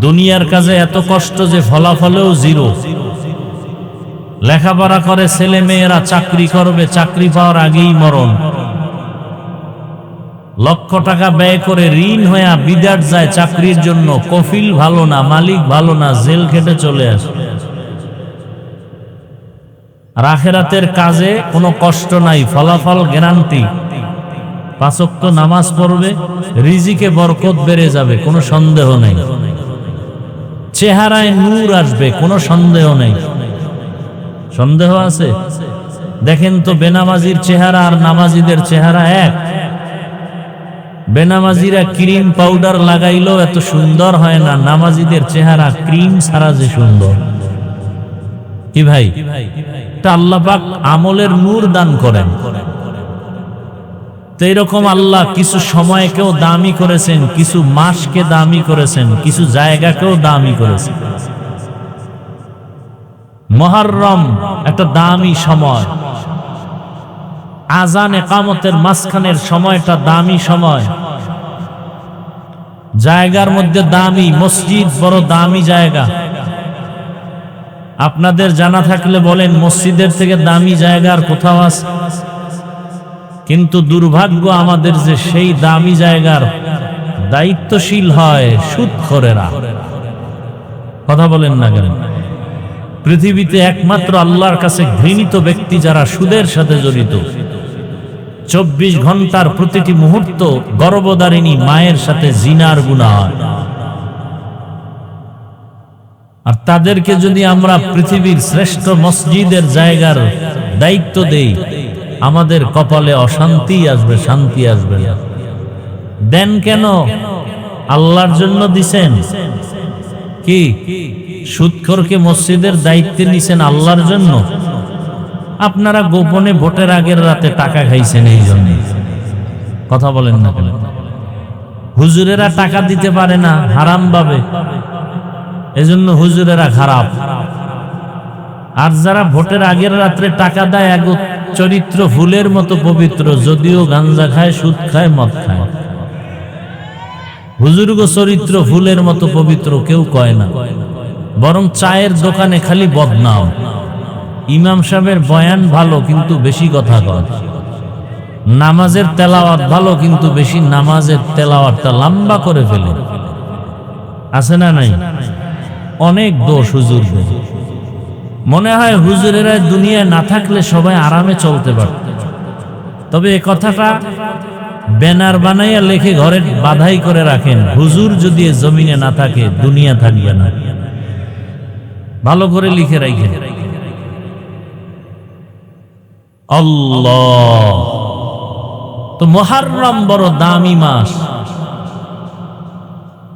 দুনিয়ার কাজে এত কষ্ট যে ফলাফলেও 0। লেখাপড়া করে ছেলে মেয়েরা, চাকরি করবে, চাকরি পাওয়ার আগেই মরণ। লক্ষ টাকা ব্যয় করে ঋণ হয়ে বিদেশ যায় চাকরির জন্য, কফিল ভালো না, মালিক ভালো না, জেল খেটে চলে আসে। আর আখিরাতের কাজে কোনো কষ্ট নাই, ফলাফল গ্যারান্টি। 5 ওয়াক্ত নামাজ পড়বে, রিজিকে বরকত বেড়ে যাবে, কোনো সন্দেহ নেই। চেহারায় নূর আসবে, কোনো সন্দেহ নেই। সন্দেহ আছে? দেখেন তো, বেনামাজির চেহারা আর নামাজিদের চেহারা এক? বেনামাজিরা ক্রিম পাউডার লাগাইলেও এত সুন্দর হয় না, নামাজিদের চেহারা ক্রিম ছাড়া যে সুন্দর। কি ভাই? তা আল্লাহ পাক আমলের নূর দান করেন। তো এরকম আল্লাহ কিছু সময়কেও দামি করেছেন, কিছু মাসকে দামি করেছেন, কিছু জায়গাকেও দামি করেছেন। মুহররম একটা দামি সময়, আজান ইকামতের মাঝখানের সময়টা দামি সময়। জায়গার মধ্যে দামি মসজিদ, বড় দামি জায়গা। আপনাদের জানা থাকলে বলেন, মসজিদের থেকে দামি জায়গা আর কোথাও আছে? কিন্তু দুর্ভাগ্য আমাদের যে সেই দামি জায়গার দায়িত্বশীল হয় সুদখোরেরা। কথা বলেন না কেন? পৃথিবীতে একমাত্র আল্লাহর কাছে ঘৃণিত ব্যক্তি যারা সুদের সাথে জড়িত। 24 ঘন্টার প্রতিটি মুহূর্ত গর্ভধারিণী মায়ের সাথে জিনার গুনাহ হয়। আর তাদেরকে যদি আমরা পৃথিবীর শ্রেষ্ঠ মসজিদের জায়গার দায়িত্ব দেই, আমাদের কপালে অশান্তি আসবে, শান্তি আসবে না। দেন কেন? আল্লাহর জন্য দিছেন। কি সুদখোরকে মসজিদের দায়িত্বে নিছেন আল্লাহর জন্য? আপনারা গোপনে ভোটের আগের রাতে টাকা খাইছেন এই জন্য। কথা বলেন না কেন? হুজুরেরা টাকা দিতে পারে না হারাম ভাবে, এজন্য হুজুরেরা খারাপ। আর যারা ভোটের আগের রাত্রে টাকা দেয়, এক চরিত্র ফুলের মতো পবিত্র, যদিও গাঞ্জা খায়, সুদ খায়, মদ খায়। হুজুরগো চরিত্র ফুলের মতো পবিত্র কেউ কয় না, বরং চায়ের দোকানে খালি বদনাম। ইমাম সাহেবের বয়ান ভালো কিন্তু বেশি কথা কয়, নামাজের তেলাওয়াত ভালো কিন্তু বেশি নামাজের তেলাওয়াতটা লম্বা করে ফেলে, আছে না নাই? অনেক দোষ হুজুর। মনে হয় হুজুরেরা দুনিয়ায় না থাকলে সবাই আরামে চলতে পারত। তবে এ কথাটা ব্যানার বানাইয়া লেখে ঘরে বাধাই করে রাখেন, হুজুর যদি জমিনে না থাকে দুনিয়া থাকবে না। ভালো করে লিখে রাখেন। আল্লাহ, তো মুহররম বড় দামি মাস।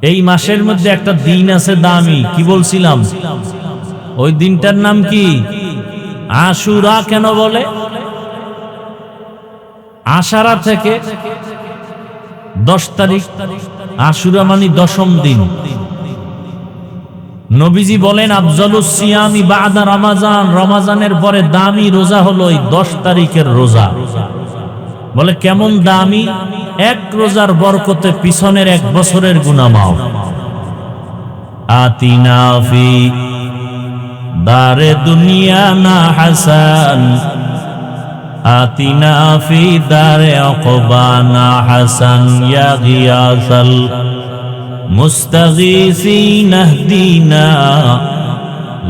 এই মাসের মধ্যে একটা দিন আছে দামি, কি বলছিলাম? ওই দিনটার নাম কি? আশুরা। কেন বলে? আশারা থেকে 10 তারিখ, আশুরা মানে 10ম দিন। নবীজি বলেন আফজালুস সিয়ামি বাদা রমাজান, রমাজানের পরে দামি রোজা হলো এই 10 তারিখের রোজা। বলে কেমন দামি? এক রোজার বরকতে পিছনের 1 বছরের গুনাহ মাফ। আতিনা ফি দারে দুনিয়া না হাসান, আতিনা ফি দারে উকবা না হাসান, ইয়া গিয়াসাল মুস্তাগীসিন ইহদিনা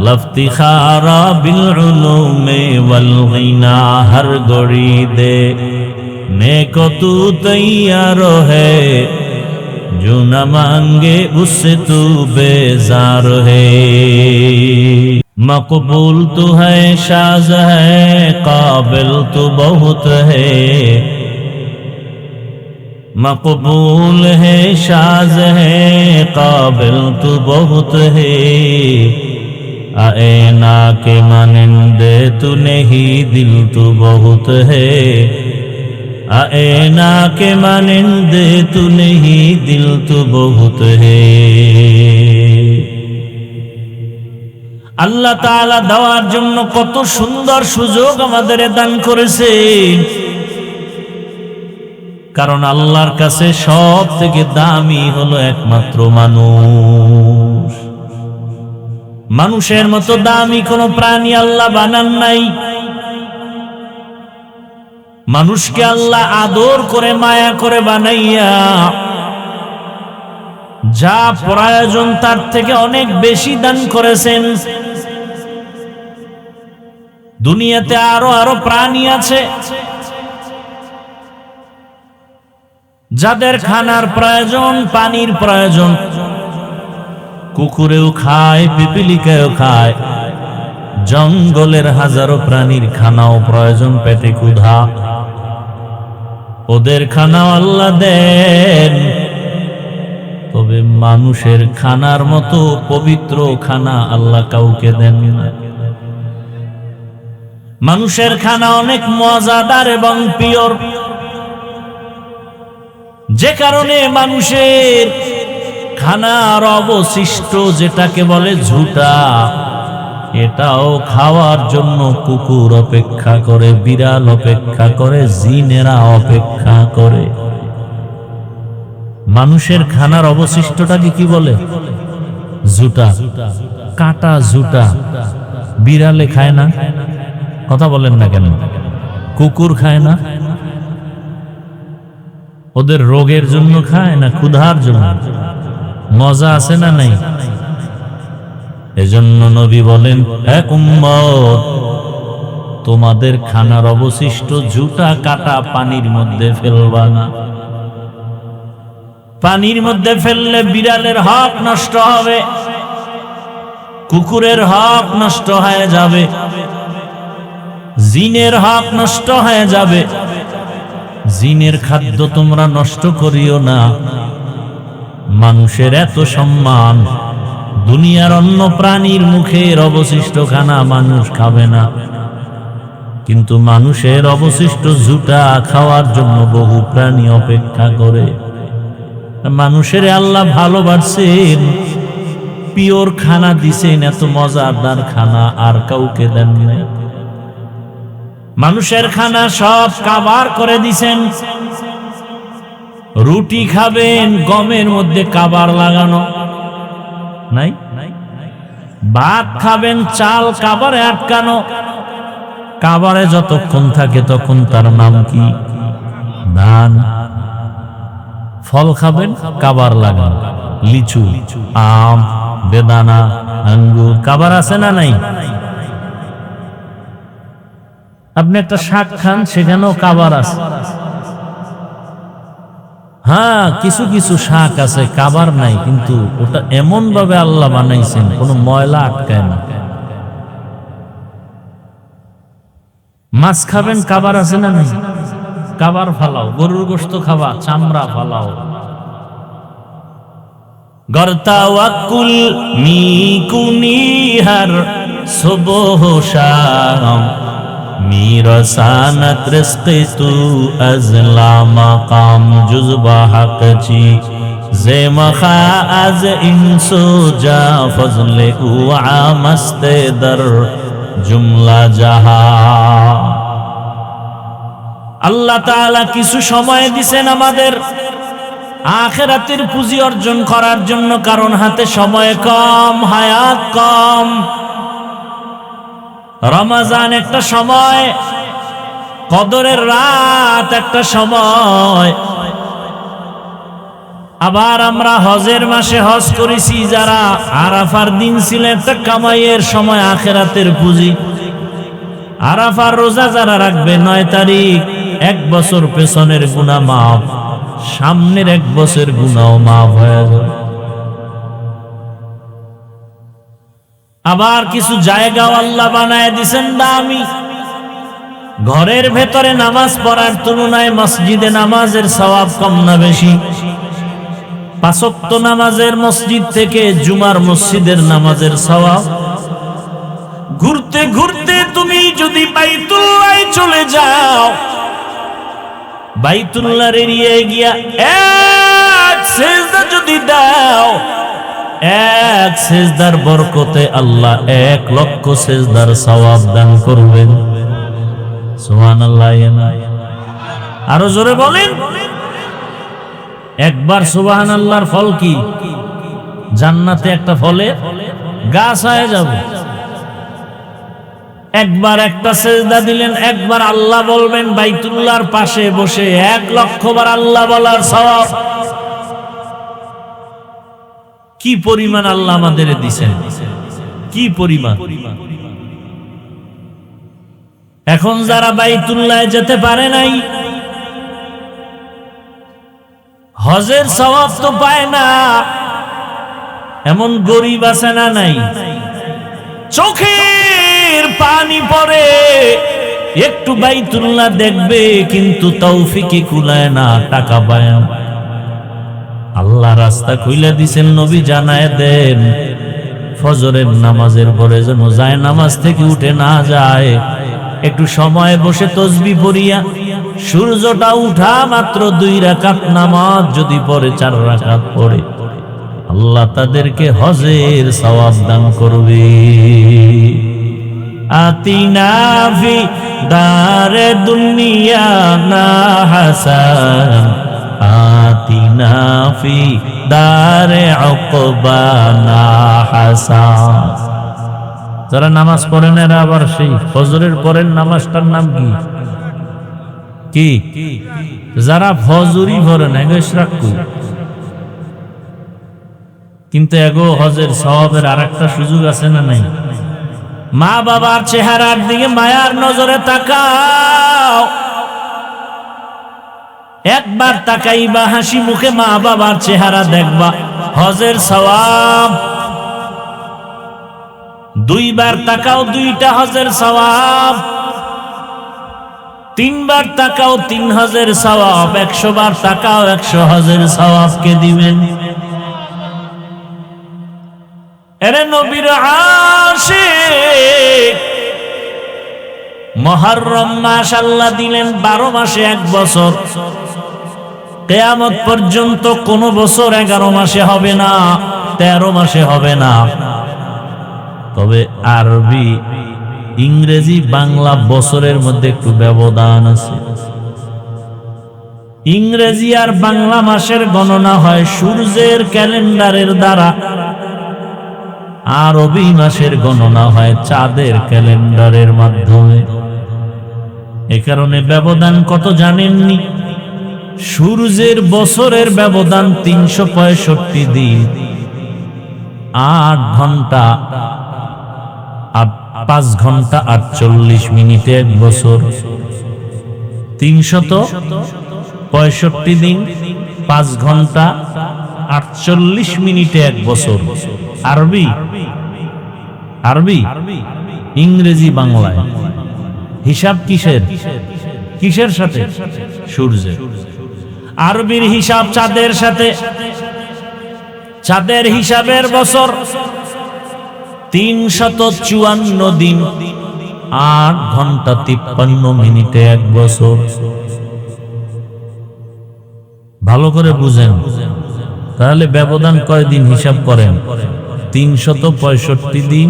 লফতিখারা বিল উলুমে ওয়াল গিনা। হর গড়ি দে नेको तू तैयार है, जो न मांगे उससे तू बेजार है। मकबूल तू है, शाज है, काबिल तू बहुत है। मकबूल है, शाज है, काबिल तू बहुत है। आईना के मानिंदे तू नहीं, दिल तू बहुत है। आईना के मानिंदे तू नहीं, दिल तू बहुत है। আল্লাহ তাআলা দেওয়ার জন্য কত সুন্দর সুযোগ আমাদের দান করেছেন। কারণ আল্লাহর কাছে সব থেকে দামি হলো একমাত্র মানুষ। মানুষের মতো দামি কোনো প্রাণী আল্লাহ বানান নাই। মানুষকে আল্লাহ আদর করে মায়া করে বানাইয়া যা প্রয়োজন তার থেকে অনেক বেশি দান করেছেন। দুনিয়াতে আরো প্রাণী আছে যাদের খানার প্রয়োজন, পানির প্রয়োজন। কুকুরেও খায়, পিপিলিকাও খায়, জঙ্গলের হাজারো প্রাণীর খানাও প্রয়োজন, পেটে ক্ষুধা। ওদের খানাও আল্লাহ দেন। তবে মানুষের খানার মতো পবিত্র খানা আল্লাহ কাউকে দেন না। মানুষের খানা অনেক মজাদার এবং পিওর, যে কারণে মানুষের খানার অবশিষ্ট যেটাকে বলে ঝুটা, এটাও খাওয়ার জন্য কুকুর অপেক্ষা করে, বিড়াল অপেক্ষা করে, জিনেরা অপেক্ষা করে। মানুষের খানার অবশিষ্টটাকে কি বলে? ঝুটা, কাটা ঝুটা। বিড়ালে খায় না, কথা বলেন না কেন? কুকুর খায় না? ওদের রোগের জন্য খায় না ক্ষুধার জন্য? মজা আছে না নাই? এজন্য নবী বলেন, হে উম্মত, তোমাদের খানার অবশিষ্ট ঝুটা কাটা পানির মধ্যে ফেলবা না। পানির মধ্যে ফেললে বিড়ালের হক নষ্ট হবে, কুকুরের হক নষ্ট হয়ে যাবে, জিনের হক নষ্ট হয়ে যাবে। জিনের খাদ্য তোমরা নষ্ট করিও না। মানুষের এত সম্মান, দুনিয়ার অন্য প্রাণীর মুখের অবশিষ্ট খানা মানুষ খাবে না, কিন্তু মানুষের অবশিষ্ট ঝুটা খাওয়ার জন্য বহু প্রাণী অপেক্ষা করে। মানুষের আল্লাহ ভালোবাসেন, পিওর খানা দিছেন, এত মজাদার খানা আর কাউকে দেন নাই। মানুষের খানা সব কাবার করে দিছেন। রুটি খাবেন, গমের মধ্যে কাবার লাগানো নাই। ভাত খাবেন, চাল কাবারে আটকানো। কাবারে যতক্ষণ থাকে তখন তার নাম কি? ধান। ফল খাবেন, কাবার লাগান, লিচু, আম, বেদানা, আঙ্গুর, কাবার আছে না নাই? আপনি একটা শাক খান, সেখানেও কাবার আছে। হ্যাঁ, কিছু কিছু শাক আছে কাবার নাই, কিন্তু ওটা এমন ভাবে আল্লাহ বানাইছেন কোনো ময়লা আটকায় না। মাছ খাবেন, কাবার আছে না নাই? কাবার ফালাও। গরুর গোশত খাবা, চামড়া ফালাও। গর্তা ওয়াকুল মিকুনিহার সুবহ শাম মিরসানাত রিজকি তু আজলা মাকাম জুজবা হাকচি জে মখা আজ ইনসু যা ফজলে উ আমস্তে দর জুমলা জাহা। আল্লাহ তাআলা কিছু সময় দিবেন আমাদের আখিরাতের পুঁজি অর্জন করার জন্য, কারণ হাতে সময় কম, হায়াত কম। রমজান একটা সময়, কদরের রাত একটা সময়। আবার আমরা হজের মাসে হজ করেছি, যারা আরাফার দিন ছিল একটা কামাইয়ের সময়, আখিরাতের পুঁজি। আরাফার রোজা যারা রাখবে 9 তারিখ, 1 বছর পেছনের গুনাহ মাফ, সামনের 1 বছর গুনাহ মাফ হয়ে যাবে। আবার কিছু জায়গাও আল্লাহ বানায় দিয়েছেন দামি। ঘরের ভেতরে নামাজ পড়ার তুলনায় মসজিদে নামাজের সওয়াব কম না বেশি? 5 ওয়াক্ত নামাজের মসজিদ থেকে জুমার মসজিদের নামাজের সওয়াব। ঘুরতে ঘুরতে তুমি যদি বাইতুল্লাহ চলে যাও, বাইতুল্লাহর এরিয়ায় গিয়া এক সিজদা যদি দাও, 1 সিজদার বরকতে আল্লাহ 1 লক্ষ সিজদার সওয়াব দান করবেন। সুবহানাল্লাহ। আরো জোরে বলেন। একবার সুবহানাল্লাহর ফল কি? জান্নাতে একটা ফলে গাছ হয়ে যাবে। একবার একটা সিজদা দিলেন, একবার আল্লাহ বলবেন, বাইতুল্লাহর পাশে বসে 1 লক্ষ বার আল্লাহ বলার সওয়াব। কি পরিমাণ আল্লাহ আমাদের দিয়েছেন, কি পরিমাণ। এখন যারা বাইতুল্লাহ যেতে পারে নাই, হজের সওয়াব তো পায় না, এমন গরিব আছে না নাই? চোখের পানি পড়ে একটু বাইতুল্লাহ দেখবে, কিন্তু তৌফিকে কুলায় না, টাকা পায় না। আল্লাহ রাস্তা খুইলা দিছেন, নবী জানায় দেন ফজরের নামাজের পরে যেন যায় নামাজ থেকে উঠে না যায়, একটু সময় বসে তাসবিহ পড়িয়া সূর্যটা উঠা মাত্র 2 রাকাত নামাজ যদি পড়ে, 4 রাকাত পড়ে, আল্লাহ তাদেরকে হজের সওয়াব দান করবে। আতিনা ফি দারে দুনিয়া না হাসান, আতিনা ফি দারে উকবা না হাসান। যারা নামাজ পড়েন এরা আবার সেই ফজরের পরের নামাজটার নাম কি? যারা ফজরই পড়েন এগো ইশরাক কই, কিন্তু এগো হজের সওয়াবের আরেকটা সুযোগ আছে না নাই? মা বাবার চেহারার দিকে মায়ার নজরে তাকাও। একবার তাকাইবা হাসি মুখে মা বাবার চেহারা দেখবা, হজের সওয়াব। 2 বার তাকাও, 2টা হজের সওয়াব। 3 বার তাকাও, 3 হজের সওয়াব। 100 বার তাকাও, 100 হজের সওয়াব কে দিবেন? এরে নবীর আশিক, মুহররম মাস আল্লাহ দিলেন 12 মাসে 1 বছর। কিয়ামত পর্যন্ত কোন বছর 11 মাসে হবে না, 13 মাসে হবে না। তবে আরবি, ইংরেজি, বাংলা বছরের মধ্যে একটু ব্যবধান আছে। ইংরেজি আর বাংলা মাসের গণনা হয় সূর্যের ক্যালেন্ডারের দ্বারা, আরবি মাসের গণনা হয় চাঁদের ক্যালেন্ডারের মাধ্যমে। এ কারণে ব্যবধান কত জানেননি? সূর্যের বছরের ব্যবধান 365 দিন, 8 ঘন্টা, 5 ঘন্টা 48 মিনিটে এক বছর। 365 দিন, 5 ঘন্টা 48 মিনিটে এক বছর। আরবি আরবি ইংরেজি বাংলায় হিসাব কিসের কিসের সাথে? সূর্যের। আরবির হিসাব চাঁদের সাথে। চাঁদের হিসাবের বছর 354 দিন, 8 ঘন্টা 53 মিনিটে এক বছর। ভালো করে বুঝেন, তাহলে ব্যবধান কয়দিন হিসাব করেন? 365 দিন,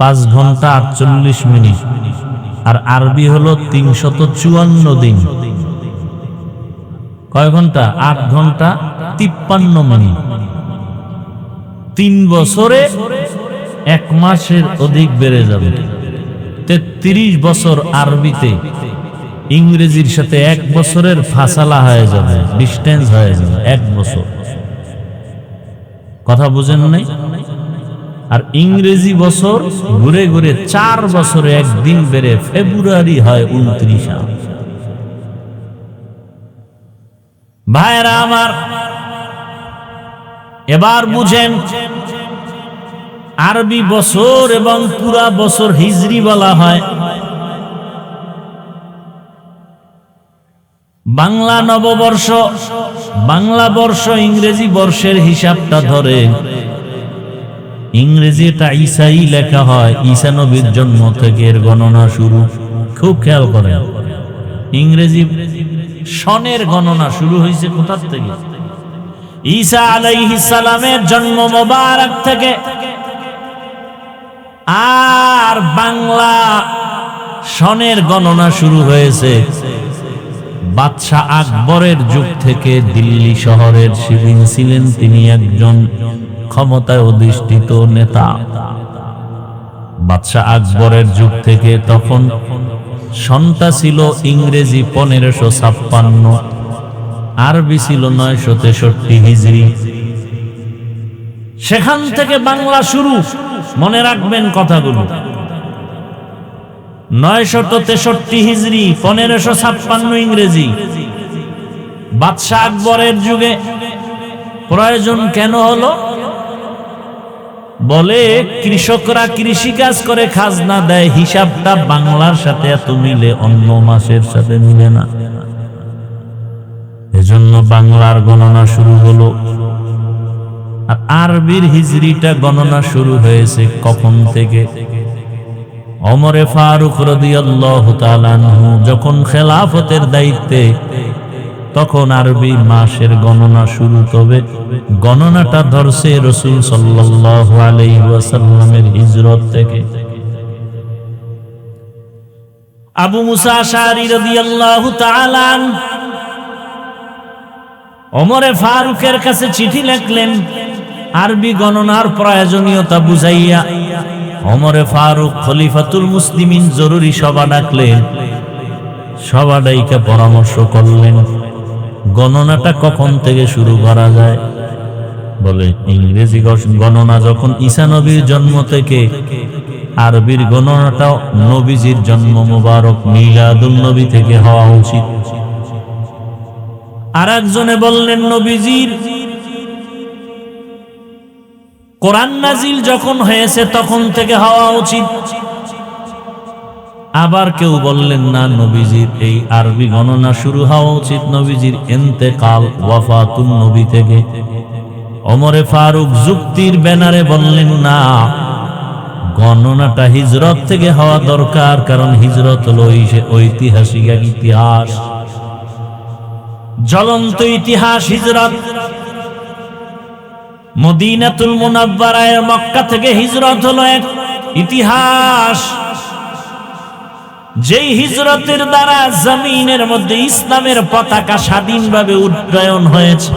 5 ঘন্টা 48 মিনিট। আর আরবি হলো 354 দিন, কয় ঘন্টা? 8 ঘন্টা 53 মিনিট। 3 বছরে 1 মাসের অধিক বেড়ে যাবে। 33 বছর আরবিতে ইংরেজির সাথে 1 বছরের ফাসালা হয়ে যাবে, ডিস্টেন্স হয়ে যাবে 1 বছর। কথা বুঝেন নাই? আর ইংরেজি বছর ঘুরে ঘুরে 4 বছরে একদিন বেড়ে ফেব্রুয়ারি হয় 29। ভাইরা আমার, এবার বুঝেন, আরবি বছর এবং পুরা বছর হিজরি বলা হয়। বাংলা নববর্ষ, বাংলা বর্ষ ইংরেজি বর্ষের হিসাবটা ধরে। ইংরেজি এটা ঈসাই লেখা হয়, ঈসা নবীর জন্ম থেকে এর গণনা শুরু। খুব খেয়াল করেন, ইংরেজি সনের গণনা শুরু হয়েছে কোথা থেকে? ঈসা আলাইহিস সালামের জন্ম মোবারক থেকে। আর বাংলা সনের গণনা শুরু হয়েছে বাদশাহ আকবরের যুগ থেকে। দিল্লি শহরের শিবিন ছিলেন তিনি একজন ক্ষমতায় অধিষ্ঠিত নেতা। বাদশাহ আকবরের যুগ থেকে তখন সনটা ছিল ইংরেজি 1556, আরবি ছিল 963 হিজরি। সেখান থেকে বাংলা শুরু। মনে রাখবেন কথাগুলো। 963 হিজরি, 1556 ইংরেজি। বাদশাহ আকবরের যুগে প্রয়োজন কেন হলো? বলে কৃষকরা কৃষিকাজ করে খাজনা দেয়, হিসাবটা বাংলার সাথে এত মিলে, অন্য মাসের সাথে মিলে না। এজন্য বাংলার গণনা শুরু হলো। আর আরবির হিজরিটা গণনা শুরু হয়েছে কখন থেকে? ওমরে ফারুক রাদিয়াল্লাহু তাআলা আনহু যখন খেলাফতের দায়িত্বে, তখন আরবি মাসের গণনা শুরু। তবে গণনাটা ধরছে রাসূল সাল্লাল্লাহু আলাইহি ওয়াসাল্লামের হিজরত থেকে। আবু মুসা আশআরী রাদিয়াল্লাহু তাআলা আনহু ওমরে ফারুকের কাছে চিঠি লিখলেন আরবি গণনার প্রয়োজনীয়তা বুঝাইয়া। ওমরে ফারুক খলিফাতুল মুসলিমিন জরুরি সভা ডাকলেন। সভা ডাইকা পরামর্শ করলেন গণনাটা কখন থেকে শুরু করা যায়। বলে ইংরেজি গণনা যখন ঈসা নবীর জন্ম থেকে, আরবির গণনাটাও নবীজির জন্ম মুবারক মিলাদুন নবী থেকে হওয়া উচিত। আর একজনে বললেন নবীজির কোরআন নাজিল যখন হয়েছে তখন থেকে হওয়া উচিত। আবার কেউ বললেন না, নবীজির এই আরবি গণনা শুরু হওয়া উচিত নবীজির ইন্তেকাল, ওয়াফাতুন নবী থেকে। ওমরে ফারুক যুক্তির ব্যানারে বললেন না, গণনাটা হিজরত থেকে হওয়া দরকার, কারণ হিজরত হলো ঐতিহাসিক এক ইতিহাস, জ্বলন্ত ইতিহাস হিজরত। মদিনাতুল মুনাওয়ারায় মক্কা থেকে হিজরত হলো এক ইতিহাস, যেই হিজরতের দ্বারা জমিনের মধ্যে ইসলামের পতাকা স্বাধীনভাবে উড্ডয়ন হয়েছে।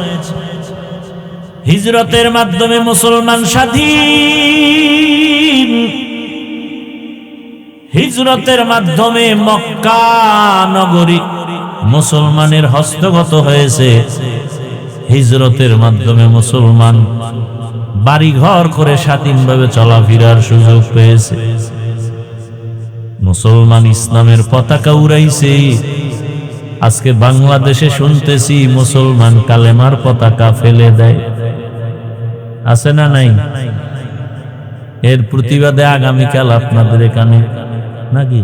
হিজরতের মাধ্যমে মুসলমান স্বাধীন। হিজরতের মাধ্যমে মক্কা নগরী মুসলমানের হস্তগত হয়েছে। হিজরতের মাধ্যমে মুসলমান বাড়ি ঘর করে স্বাধীনভাবে চলাফেরার সুযোগ পেয়েছে। মুসলমান ইসলামের পতাকা উড়াইছে। আজকে বাংলাদেশে শুনতেছি মুসলমান কালেমার পতাকা ফেলে দেয়, আছে না নাই? এর প্রতিবাদে আগামীকাল আপনাদের এখানে নাকি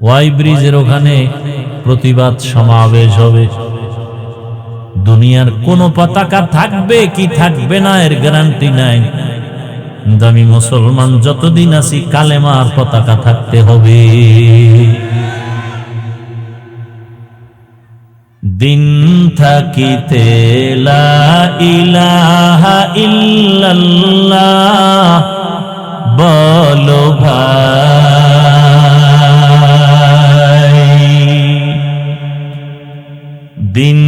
ওয়াই ব্রিজের ওখানে প্রতিবাদ সমাবেশ হবে। দুনিয়ার কোন পতাকা থাকবে কি থাকবে না এর গ্যারান্টি নাই, কিন্তু আমি মুসলমান যতদিন আছি কালেমার পতাকা থাকতে হবে। দিন থাকিতে লা ইলাহা ইল্লাল্লাহ বলো ভাই, দিন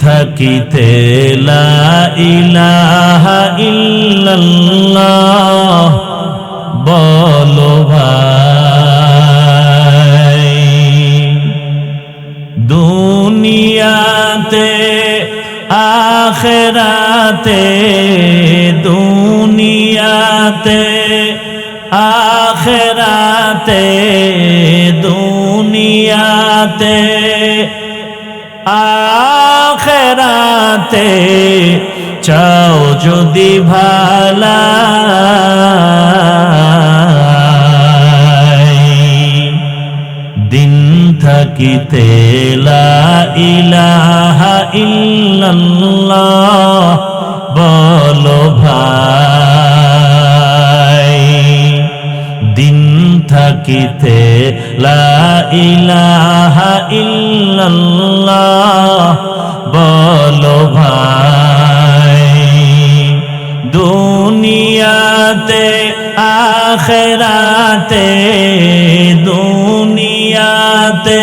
থাকিতে লা ইলাহা ইল্লাল্লাহ বলো ভাই, দুনিয়াতে আখিরাতে, দুনিয়াতে আখিরাতে, দুনিয়াতে আখিরাতে চাও যদি ভালাই, দিন থাকিতে লা ইলাহা ইল্লাল্লাহ বলো ভাই, দিন থাকিতে লা ইলাহা ইল্লাল্লাহ বলো ভাই, দুনিয়াতে আখিরাতে, দুনিয়াতে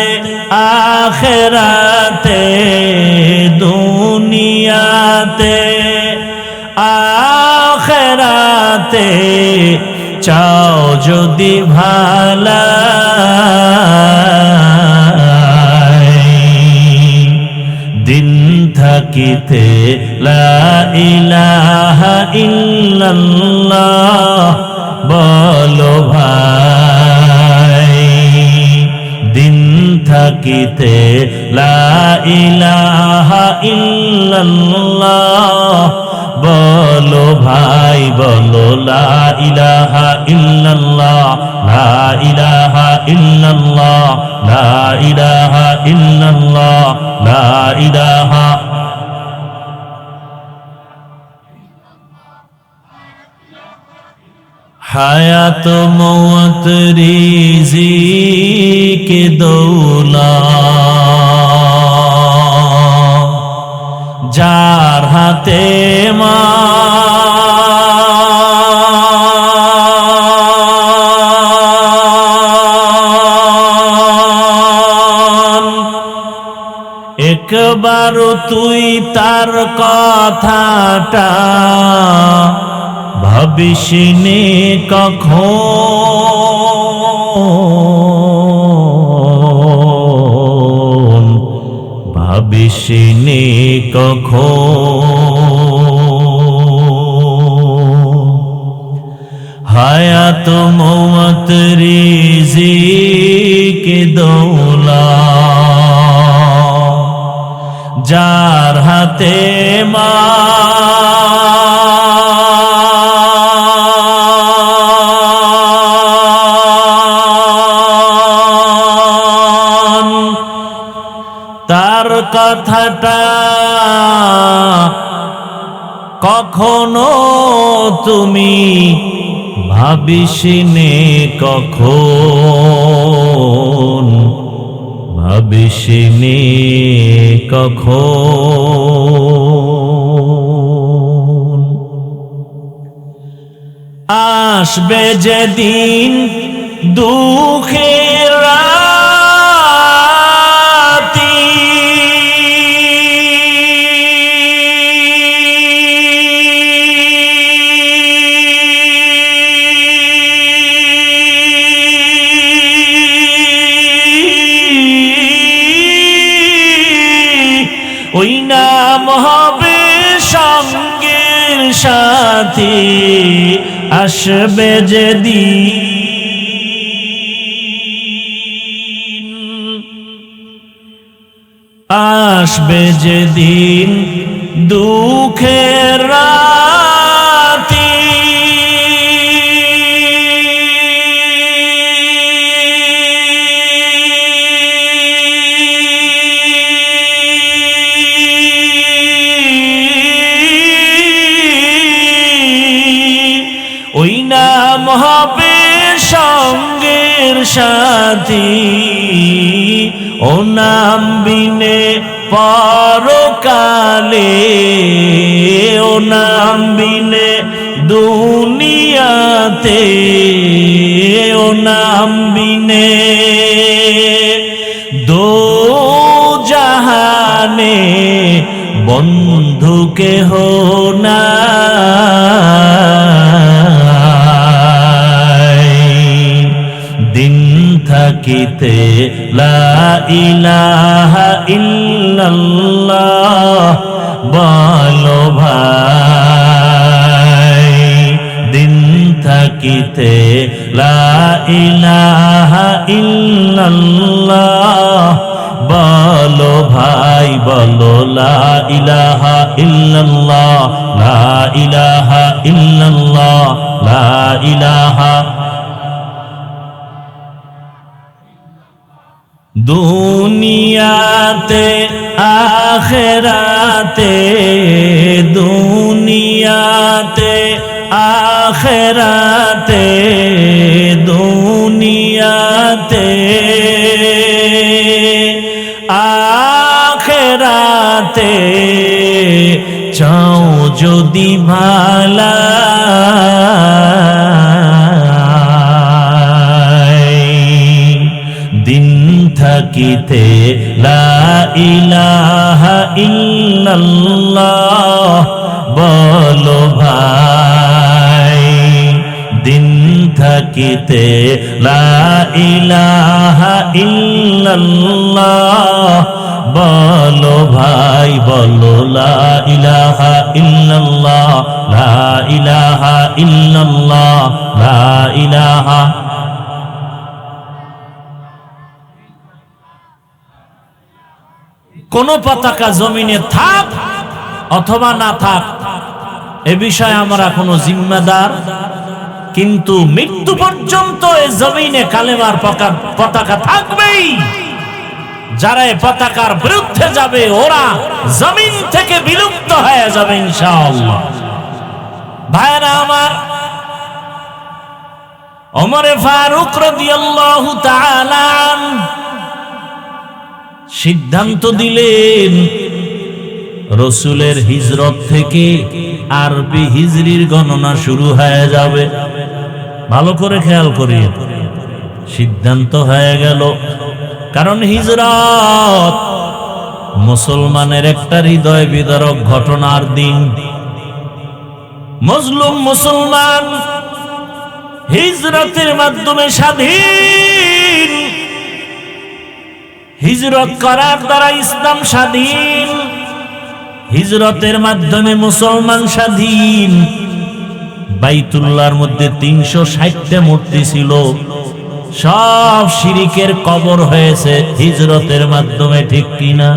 আখিরাতে, দুনিয়াতে আখিরাতে চাও যদি ভালাই, দিন থাকিতে লা ইলাহা ইল্লাল্লাহ বলো ভাই, দিন থাকিতে লা ইলাহা ইল্লাল্লাহ বলো ভাই, বলো লা ইলাহা ইল্লাল্লাহ, লা ইলাহা ইল্লাল্লাহ, লা ইলাহা ইল্লাল্লাহ, লা ইলাহা। হায়াত মওত রিজিক দৌলত যার হাতে মান, একবার তুই তার কথাটা ভাবিসনি কখন, ভাবিসনি কখন, হায়াত মওত রিজিক দৌলত যার হাতে মান, তার কথাটা কখনো তুমি ভাবিসনি কখন, ভাবিসনি কখন, আসবে যেদিন দুঃখের রাতি, হবে সঙ্গের সাথে, আসবে যেদিন, আসবে যেদিন দুঃখের রাতে, ওই নাম হবে সঙ্গের সাথী, ও নাম বিনে পরকালে, ও নাম বিনে দুনিয়াতে, ও নাম বিনে দো জাহানে বন্ধু কেহ নাই। দিন থাকিতে লা ইলাহা ইল্লাল্লাহ বলো ভাই, দিন থাকিতে লা ইলাহা ইল্লাল্লাহ বলো ভাই, বলো লা ইলাহা ইল্লাল্লাহ, লা ইলাহা ইল্লাল্লাহ, লা ইলাহা। দুনিয়াতে আখিরাতে, দুনিয়াতে আখিরাতে, দুনিয়াতে আখিরাতে চাও যদি ভালাই, দিন থাকিতে লা ইলাহা ইল্লাল্লাহ বলো ভাই, দিন থাকিতে লা ইলাহা ইল্লাল্লাহ বলো ভাই, বলো লা ইলাহা ইল্লাল্লাহ, লা ইলাহা ইল্লাল্লাহ, লা ইলাহা। কোন পতাকা জমিনে থাক অথবা না থাক, এ বিষয়ে আমরা কোনো জিম্মেদার, কিন্তু মৃত্যু পর্যন্ত এই জমিনে কালেমার পতাকা থাকবেই। যারা এই পতাকার বিরুদ্ধে যাবে ওরা জমিন থেকে বিলুপ্ত হয়ে যাবে ইনশাআল্লাহ। ভাইরা আমার, ওমর ফারুক রাদিয়াল্লাহু তাআলা সিদ্ধান্ত দিলেন রাসূলের হিজরত থেকে আরবি হিজরির গণনা শুরু হয়ে যাবে। ভালো করে খেয়াল করিয়ে সিদ্ধান্ত হয়ে গেল, কারণ হিজরত মুসলমানের একটা হৃদয় বিদারক ঘটনার দিন। মজলুম মুসলমান হিজরতের মাধ্যমে স্বাধীন, হিজরত করার দ্বারা ইসলাম স্বাধীন, হিজরতের মাধ্যমে মুসলমান স্বাধীন। বাইতুল্লাহর মধ্যে ৩৬০টা মূর্তি ছিল, সব শিরিকের কবর হয়েছে হিজরতের মাধ্যমে, ঠিক কিনা?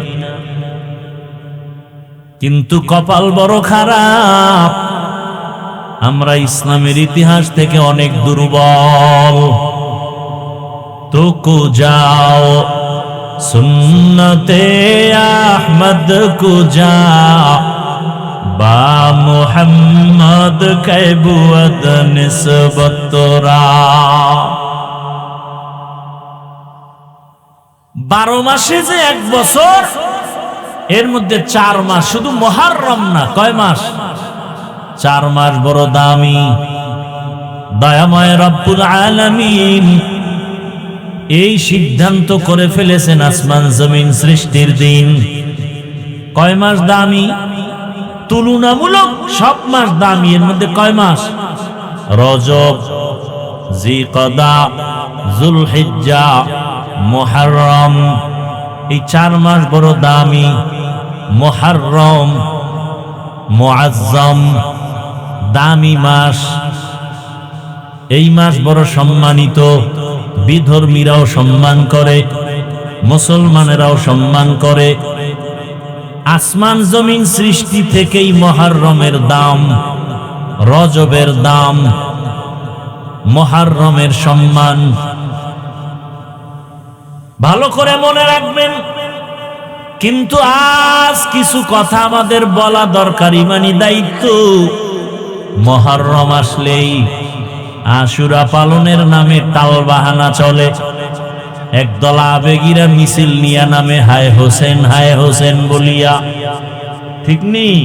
কিন্তু কপাল বড় খারাপ, আমরা ইসলামের ইতিহাস থেকে অনেক দুর্বল। তো কো যাও সুন্নতে আহমদ কো যাও, বা মুহাম্মদ কৈবুয়ত নিসবত রা। 12 মাসে যে 1 বছর, এর মধ্যে 4 মাস, শুধু মুহররম না, কয় মাস? 4 মাস বড় দামি। দয়াময় রব্বুল আলামিন এই সিদ্ধান্ত করে ফেলেছেন আসমান জমিন সৃষ্টির দিন। কয় মাস দামি? তুলনামূলক সব মাস দামি। এর মধ্যে কয় মাস? রজব, জিকদা, যুলহিজ্জা, মুহররম, এই 4 মাস বড় দামি। মুহররম মুআজ্জম, দামি মাস। এই মাস বড় সম্মানিত, বিধর্মীরাও সম্মান করে, মুসলমানেরাও সম্মান করে। আসমান জমিন সৃষ্টি থেকেই মুহররমের দাম, রজবের দাম, মুহররমের সম্মান। ভালো করে মনে রাখবেন। কিন্তু আজ কিছু কথা আমাদের বলা দরকার, ইমানি দায়িত্ব। মুহররম আসলেই আশুরা পালনের নামে টালবাহানা চলে। একদল আবেগীরা মিছিল নিয়া নামে হায় হোসেন বলিয়া, ঠিক নেই?